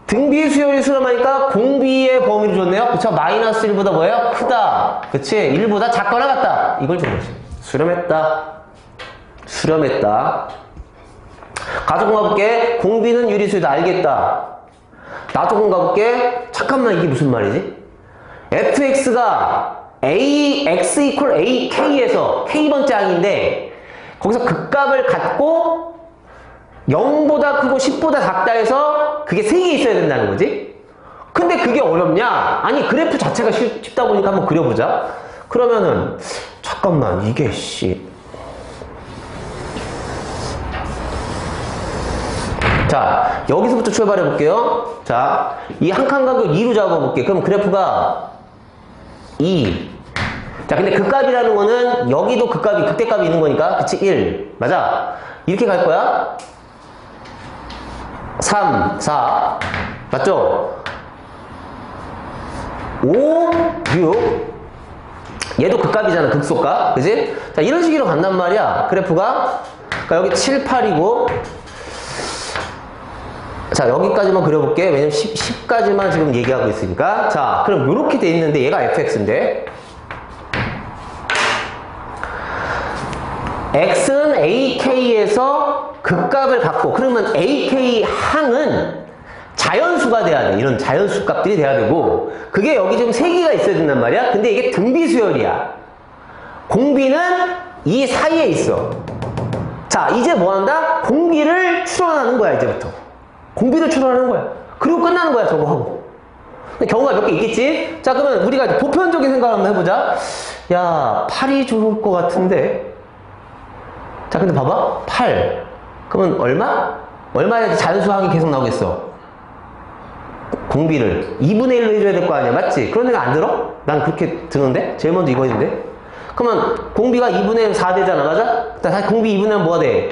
등비수열이 수렴하니까 공비의 범위를 줬네요. 그쵸? 마이너스 1보다 뭐예요? 크다. 그치? 1보다 작거나 같다. 이걸 준 거지. 수렴했다. 수렴했다. 가족은 가볼게. 공비는 유리수이다. 알겠다. 나조금 가볼게. 잠깐만, 이게 무슨 말이지? fx가 x equal ak에서 k번째 항인데 거기서 극값을 갖고 0보다 크고 10보다 작다 해서 그게 3개 있어야 된다는 거지? 근데 그게 어렵냐? 아니, 그래프 자체가 쉽다 보니까 한번 그려보자. 그러면은 잠깐만, 이게 자, 여기서부터 출발해 볼게요. 자, 이 한 칸 간격 2로 잡아볼게. 그럼 그래프가 2. 자, 근데 극값이라는 거는 여기도 극대값이 있는 거니까, 그치? 1. 맞아? 이렇게 갈 거야? 3, 4. 맞죠? 5, 6. 얘도 극값이잖아, 극소값. 그지? 자, 이런 식으로 간단 말이야. 그래프가. 그러니까 여기 7, 8이고. 자, 여기까지만 그려볼게. 왜냐면 10까지만 지금 얘기하고 있으니까. 자, 그럼 이렇게 돼 있는데 얘가 fx인데 x는 ak에서 극값을 갖고, 그러면 ak 항은 자연수가 돼야 돼. 이런 자연수 값들이 돼야 되고, 그게 여기 지금 3개가 있어야 된단 말이야. 근데 이게 등비수열이야. 공비는 이 사이에 있어. 자, 이제 뭐 한다? 공비를 추론하는 거야, 이제부터. 공비를 추론하는 거야. 그리고 끝나는 거야, 저거 하고. 근데 경우가 몇 개 있겠지? 자, 그러면 우리가 보편적인 생각을 한번 해보자. 야, 8이 좋을 것 같은데. 자, 근데 봐봐. 8. 그러면 얼마? 얼마에 자연수항이 계속 나오겠어? 공비를 2분의 1로 해줘야 될 거 아니야, 맞지? 그런 애가 안 들어? 난 그렇게 드는데? 제일 먼저 이거 했는데? 그러면 공비가 2분의 1 4 되잖아, 맞아? 다시 공비 2분의 1 뭐가 돼?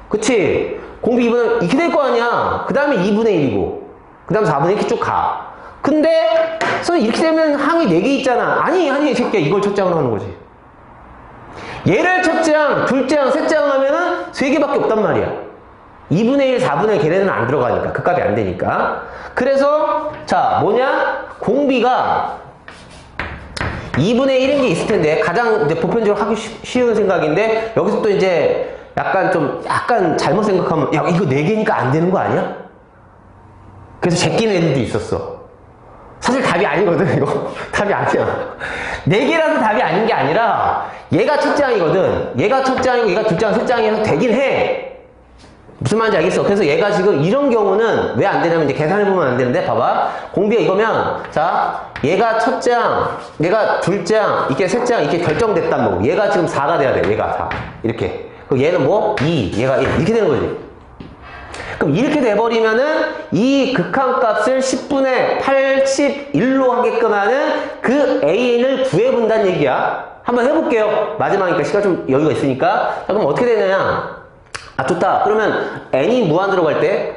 그치? 공비 2분의 1 이렇게 될 거 아니야? 그 다음에 2분의 1이고 그 다음 4분의 1 이렇게 쭉 가. 근데 선생님 이렇게 되면 항이 4개 있잖아. 아니 이 새끼야, 이걸 첫째 항으로 하는 거지. 얘를 첫째 항, 둘째 항, 셋째 항 하면은 3개밖에 없단 말이야. 2분의 1, 4분의 1 걔네는 안 들어가니까. 그 값이 안 되니까. 그래서 자, 뭐냐? 공비가 2분의 1인 게 있을 텐데, 가장 이제 보편적으로 하기 쉬운 생각인데, 여기서 또 이제 약간 잘못 생각하면, 야, 이거 4개니까 안 되는 거 아니야? 그래서 제끼는 애들도 있었어. 사실 답이 아니거든, 이거. 답이 아니야. 4개라서 답이 아닌 게 아니라, 얘가 첫째 항이거든. 얘가 첫째 항이고, 얘가 둘째 항, 셋째 항이어서 되긴 해. 무슨 말인지 알겠어? 그래서 얘가 지금 이런 경우는 왜 안 되냐면 이제 계산해보면 안 되는데, 봐봐. 공비가 이거면, 자, 얘가 첫째 항, 얘가 둘째 항, 이게 셋째 항, 이렇게 결정됐단 말고, 얘가 지금 4가 돼야 돼, 얘가 4. 이렇게. 그럼 얘는 뭐? 2, 얘가 1. 이렇게 되는 거지. 그럼 이렇게 돼버리면은 이 극한값을 10분의 81로 하게끔 하는 그 AN을 구해본다는 얘기야. 한번 해볼게요. 마지막이니까 시간 좀 여유가 있으니까. 자, 그럼 어떻게 되느냐? 아, 좋다. 그러면 n이 무한으로 갈 때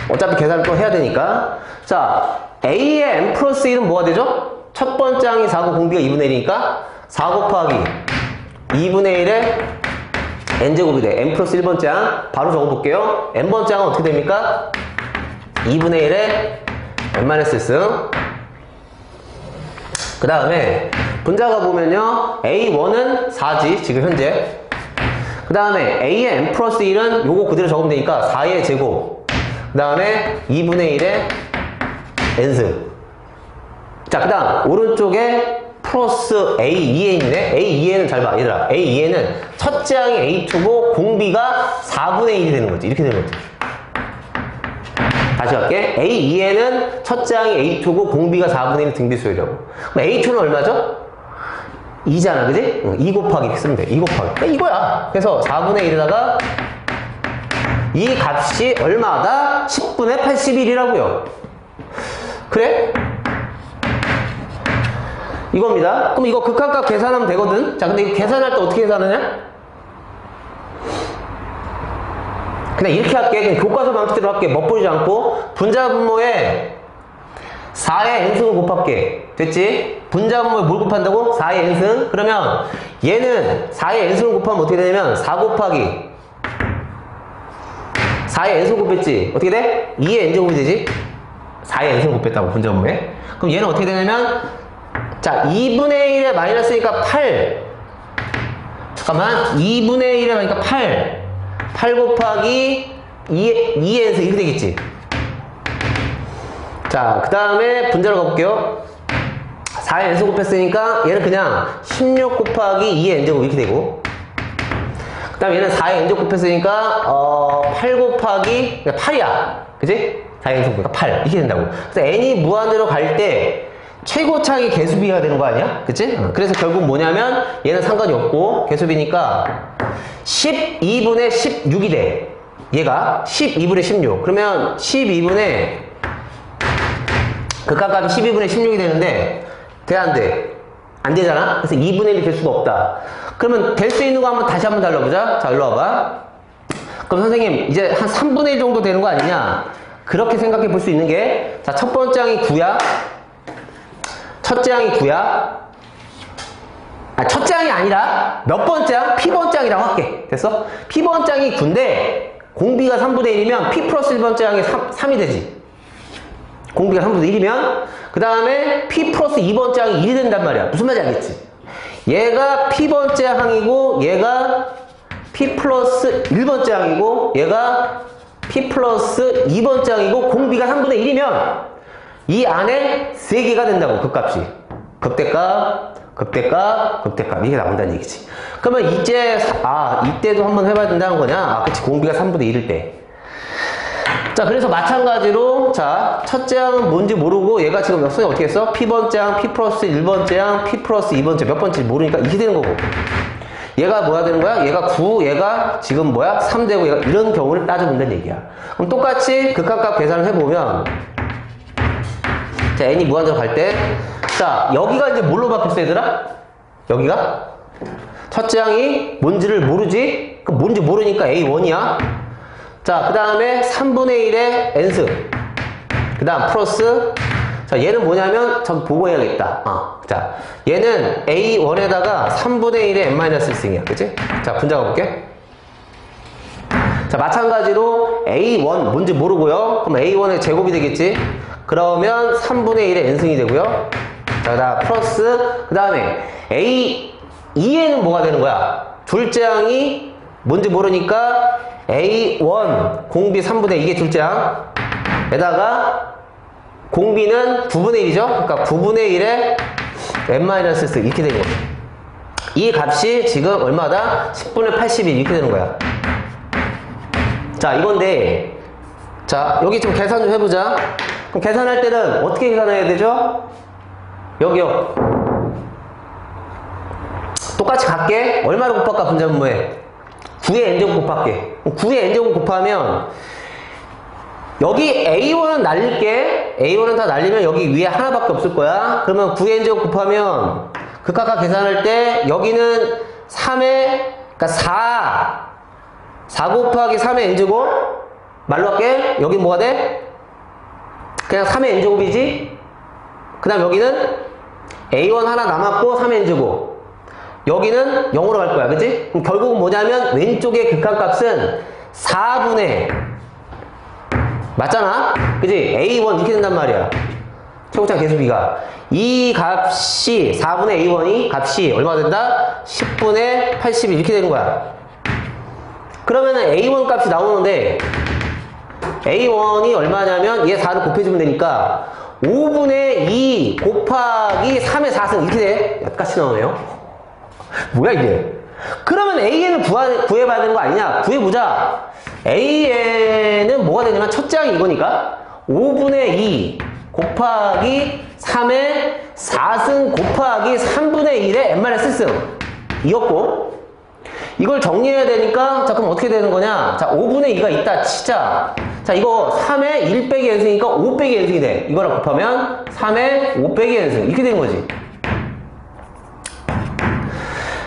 어차피 계산을 또 해야 되니까, 자, a의 n 플러스 1은 뭐가 되죠? 첫 번째 항이 4고 공비가 2분의 1이니까 4 곱하기 2분의 1에 n제곱이 돼. n 플러스 1번째 항 바로 적어볼게요. n번째 항은 어떻게 됩니까? 2분의 1에 n-s. 그 다음에 분자가 보면요, a1은 4지 지금 현재. 그 다음에 a의 n 플러스 1은 요거 그대로 적으면 되니까 4의 제곱. 그 다음에 2분의 1의 n승. 자, 그 다음 오른쪽에 플러스 a2n이네. a2n은 잘 봐, 얘들아. a2n은 첫째 항이 a2고 공비가 4분의 1이 되는 거지. 이렇게 되는 거지. 다시 할게. a2n은 첫째 항이 a2고 공비가 4분의 1 등비수열이라고. 그럼 a2는 얼마죠? 2잖아, 그지? 2 곱하기 이렇게 쓰면 돼. 2 곱하기. 이거야. 그래서 4분의 1에다가 이 값이 얼마다? 10분의 81이라고요. 그래? 이겁니다. 그럼 이거 극한값 계산하면 되거든? 자, 근데 이거 계산할 때 어떻게 계산하냐? 그냥 이렇게 할게. 그냥 교과서 방식대로 할게. 멋부리지 않고. 분자 분모에 4의 n승을 곱할게. 됐지? 분자 분모에 뭘 곱한다고? 4의 n승? 그러면 얘는 4의 n승을 곱하면 어떻게 되냐면 4 곱하기 4의 n승 곱했지? 어떻게 돼? 2의 n제곱이 되지? 4의 n승 곱했다고, 분자 분모에. 그럼 얘는 어떻게 되냐면, 자, 2분의 1에 마이너스니까 8. 잠깐만. 2분의 1에 마이너스니까 8. 8 곱하기 2의 n승 이렇게 되겠지? 자, 그 다음에 분자로 가볼게요. 4의 n승 곱했으니까 얘는 그냥 16 곱하기 2의 n제곱 이렇게 되고, 그 다음에 얘는 4의 n제곱 곱했으니까 8 곱하기 8이야. 그치? 4의 n승 곱하니까 8 이렇게 된다고. 그래서 n이 무한으로 갈 때 최고차이 개수비가 되는 거 아니야? 그치? 그래서 결국 뭐냐면 얘는 상관이 없고 개수비니까 12분의 16이 돼. 얘가 12분의 16. 그러면 12분의 극한값이 12분의 16이 되는데 돼, 안 돼? 안 되잖아? 그래서 2분의 1이 될 수가 없다. 그러면 될 수 있는 거 한번 다시 한번 달라보자. 자, 일로 와봐. 그럼 선생님 이제 한 3분의 1 정도 되는 거 아니냐? 그렇게 생각해 볼 수 있는 게, 자, 첫 번째 항이 9야. 첫째 항이 9야. 아, 첫째 항이 아니라 몇 번째 항? P번째 항이라고 할게. 됐어? P번째 항이 9인데 공비가 3분의 1이면 P 플러스 1번째 항이 3이 되지. 공비가 3분의 1이면 그 다음에 P 플러스 2번째 항이 1이 된단 말이야. 무슨 말인지 알겠지? 얘가 P번째 항이고 얘가 P 플러스 1번째 항이고 얘가 P 플러스 2번째 항이고 공비가 3분의 1이면 이 안에 3개가 된다고. 그 값이 극대값, 극대값, 극대값. 이게 나온다는 얘기지. 그러면 이때도 한번 해봐야 된다는 거냐? 그치. 공비가 3분의 1일 때. 자, 그래서 마찬가지로, 자, 첫째 항은 뭔지 모르고, 얘가 지금 선생님 어떻게 했어? P번째 항, P 플러스 1번째 항, P 플러스 2번째 몇 번째인지 모르니까 이렇게 되는 거고. 얘가 뭐야 되는 거야? 얘가 9, 얘가 지금 뭐야? 3되고, 얘가 이런 경우를 따져본다는 얘기야. 그럼 똑같이 극한값 계산을 해보면, 자, n이 무한대로 갈 때, 자, 여기가 이제 뭘로 바뀌었어, 얘들아? 여기가? 첫째 항이 뭔지를 모르지? 그럼 뭔지 모르니까 A1이야. 자, 그 다음에 3분의 1의 n승. 그 다음 플러스, 자, 얘는 뭐냐면, 전 보고 해야겠다. 자, 얘는 A1에다가 3분의 1의 n-1승이야. 그치? 자, 분자가 볼게. 자, 마찬가지로 A1 뭔지 모르고요. 그럼 A1의 제곱이 되겠지? 그러면 3분의 1의 n승이 되고요. 자, 그다음 플러스, 그 다음에 A2에는 뭐가 되는 거야? 둘째 항이 뭔지 모르니까 A1 공비 3분의 2게 둘째 항 에다가 공비는 9분의 1이죠? 그러니까 9분의 1의 n-1 이렇게 되는 거야. 이 값이 지금 얼마다? 10분의 81 이렇게 되는 거야. 자, 이건데, 자, 여기 좀 계산 좀 해보자. 그럼 계산할 때는 어떻게 계산해야 되죠? 여기요. 똑같이 갈게. 얼마로 곱할까? 분자분모에 9의 n제곱 곱할게. 9의 n제곱 곱하면 여기 A1은 날릴게. A1은 다 날리면 여기 위에 하나밖에 없을 거야. 그러면 9의 n제곱 곱하면 극각각 계산할 때 여기는 3의 그러니까 4 곱하기 3의 n제곱 말로 할게. 여기 뭐가 돼? 그냥 3의 n제곱이지. 그 다음 여기는 A1 하나 남았고 3의 n제곱. 여기는 0으로 갈 거야. 그치? 그럼 결국은 뭐냐면 왼쪽의 극한값은 4분의 맞잖아? 그치? A1 이렇게 된단 말이야. 최고차 계수비가. 이 값이 4분의 A1이 값이 얼마가 된다? 10분의 80 이렇게 되는 거야. 그러면은 A1 값이 나오는데 A1이 얼마냐면 얘 4를 곱해주면 되니까 5분의 2 곱하기 3의 4승 이렇게 돼. 약같이 나오네요. 뭐야 이게? 그러면 AN을 구해봐야 되는 거 아니냐? 구해보자. AN은 뭐가 되냐면 첫째 항이 이거니까 5분의 2 곱하기 3의 4승 곱하기 3분의 1의 n-1승 이었고, 이걸 정리해야 되니까 자 그럼 어떻게 되는 거냐? 자 5분의 2가 있다 치자. 자 이거 3의 1 빼기 n승이니까 5 빼기 n승이 돼. 이거랑 곱하면 3의 5 빼기 n승 이렇게 되는 거지.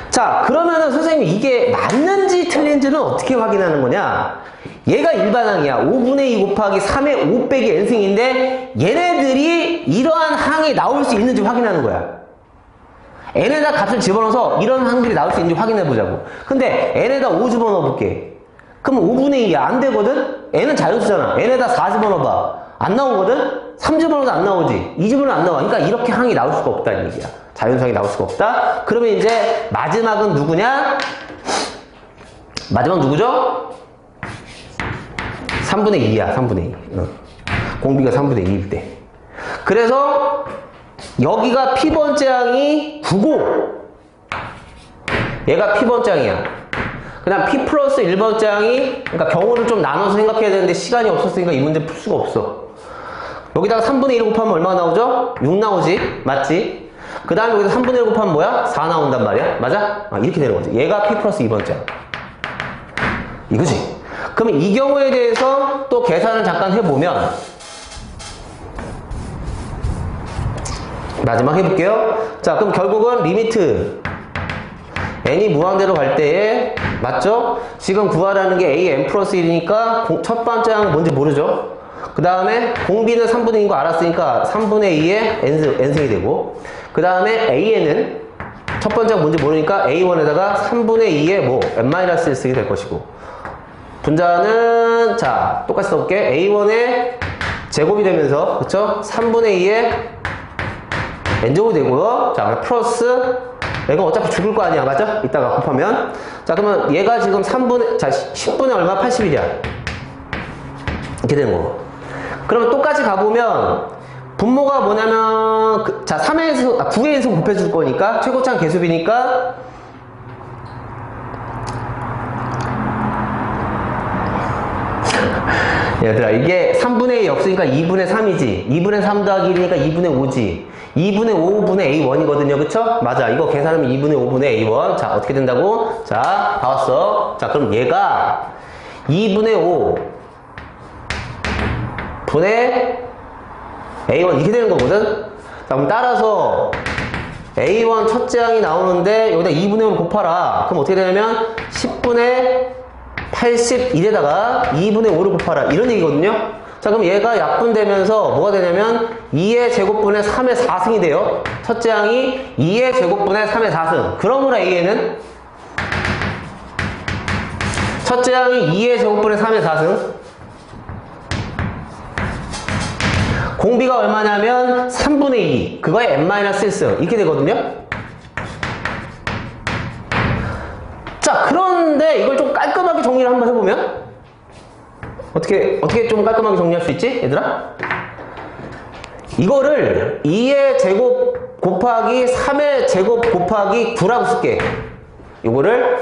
자, 그러면은 선생님 이게 맞는지 틀린지는 어떻게 확인하는 거냐? 얘가 일반항이야. 5분의 2 곱하기 3의 5 빼기 n승인데 얘네들이 이러한 항이 나올 수 있는지 확인하는 거야. n에다 값을 집어넣어서 이런 항들이 나올 수 있는지 확인해 보자고. 근데 n에다 5 집어넣어 볼게. 그럼 5분의 2야. 안 되거든? n은 자연수잖아. n에다 4 집어넣어봐. 안 나오거든? 3 집어넣어도 안 나오지. 2 집어넣어도 안 나와. 그러니까 이렇게 항이 나올 수가 없다는 얘기야. 자연수항이 나올 수가 없다. 그러면 이제 마지막은 누구냐? 마지막 누구죠? 3분의 2야. 3분의 2. 공비가 3분의 2일 때. 그래서 여기가 P번째 항이 9고 얘가 P번째 항이야. 그 다음 P 플러스 1번째 항이, 그러니까 경우를 좀 나눠서 생각해야 되는데 시간이 없었으니까 이 문제 풀 수가 없어. 여기다가 3분의 1 곱하면 얼마 나오죠? 6 나오지? 맞지? 그 다음에 여기서 3분의 1 곱하면 뭐야? 4 나온단 말이야? 맞아? 이렇게 되는 거지. 얘가 P 플러스 2번째. 이거지? 그러면 이 경우에 대해서 또 계산을 잠깐 해보면, 마지막 해볼게요. 자, 그럼 결국은 리미트 n이 무한대로 갈 때에, 맞죠? 지금 구하라는 게 a n 플러스 1이니까 첫 번째 항은 뭔지 모르죠? 그 다음에 공비는 3분의 2인 거 알았으니까 3분의 2의 n승이 되고, 그 다음에 an은 첫 번째가 뭔지 모르니까 a1에다가 3분의 2의 뭐 n-1승이 될 것이고, 분자는 자 똑같이 써볼게. a1의 제곱이 되면서 그쵸? 3분의 2의 n제곱이 되고요. 자 플러스 얘가 어차피 죽을 거 아니야. 맞아? 이따가 곱하면. 자 그러면 얘가 지금 3분의 자 10분의 얼마? 81이야. 이렇게 되는 거고. 그러면 똑같이 가보면 분모가 뭐냐면, 자, 3에서, 9에서 곱해줄 거니까, 최고차는 계수비니까, 얘들아, 이게 3분의 1이 없으니까 2분의 3이지. 2분의 3 더하기 1이니까 2분의 5지. 2분의 5분의 A1이거든요. 그쵸? 맞아. 이거 계산하면 2분의 5분의 A1. 자, 어떻게 된다고? 자, 다 왔어. 자, 그럼 얘가 2분의 5 분의 A1 이렇게 되는 거거든? 자, 그럼 따라서 A1 첫째 항이 나오는데 여기다 2분의 5를 곱하라. 그럼 어떻게 되냐면 10분의 81에다가 2분의 5를 곱하라. 이런 얘기거든요? 자, 그럼 얘가 약분되면서 뭐가 되냐면 2의 제곱분의 3의 4승이 돼요. 첫째 항이 2의 제곱분의 3의 4승. 그러므로 A에는 첫째 항이 2의 제곱분의 3의 4승. 공비가 얼마냐면 3분의 2. 그거에 n-1승. 이렇게 되거든요? 자, 그런데 이걸 좀 깔끔하게 정리를 한번 해보면 어떻게 좀 깔끔하게 정리할 수 있지? 얘들아? 이거를 2의 제곱 곱하기 3의 제곱 곱하기 9라고 쓸게. 이거를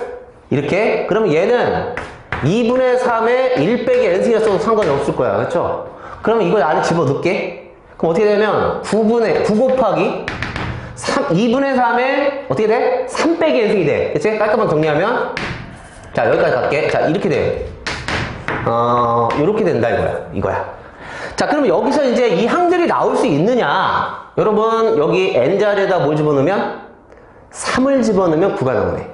이렇게. 그러면 얘는 2분의 3의 1 빼기 n승이라 써도 상관이 없을 거야. 그렇죠? 그러면 이걸 안에 집어넣을게. 그럼 어떻게 되면 9 곱하기 2분의 3에 어떻게 돼? 3 빼기 n승이 돼. 그치? 깔끔하게 정리하면 자, 여기까지 갈게. 자, 이렇게 돼. 요렇게 된다 이거야. 자, 그러면 여기서 이제 이 항들이 나올 수 있느냐? 여러분, 여기 n자리에다 뭘 집어넣으면? 3을 집어넣으면 9가 나오네.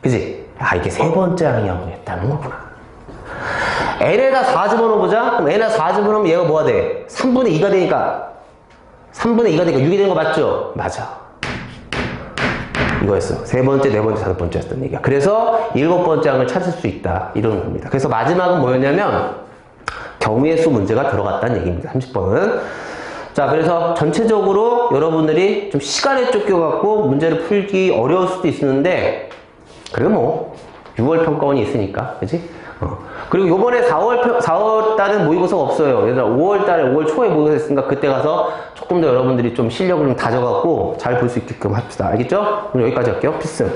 그지? 아, 이게 세 번째 항이었다는 거구나. n에다 4 집어넣어보자. 그럼 n에다 4 집어넣으면 얘가 뭐가 돼? 3분의 2가 되니까 6이 되는 거 맞죠? 맞아. 이거였어. 세 번째, 네 번째, 다섯 번째였던 얘기야. 그래서 일곱 번째 항을 찾을 수 있다. 이런 겁니다. 그래서 마지막은 뭐였냐면 경우의 수 문제가 들어갔다는 얘기입니다. 30번은. 자, 그래서 전체적으로 여러분들이 좀 시간에 쫓겨갖고 문제를 풀기 어려울 수도 있었는데 그래도 뭐 6월 평가원이 있으니까, 그치? 그리고 요번에 4월 달은 모의고사가 없어요. 얘들아, 5월 달에, 5월 초에 모의고사 있으니까 그때 가서 조금 더 여러분들이 좀 실력을 좀 다져갖고 잘 볼 수 있게끔 합시다. 알겠죠? 그럼 여기까지 할게요. 필승.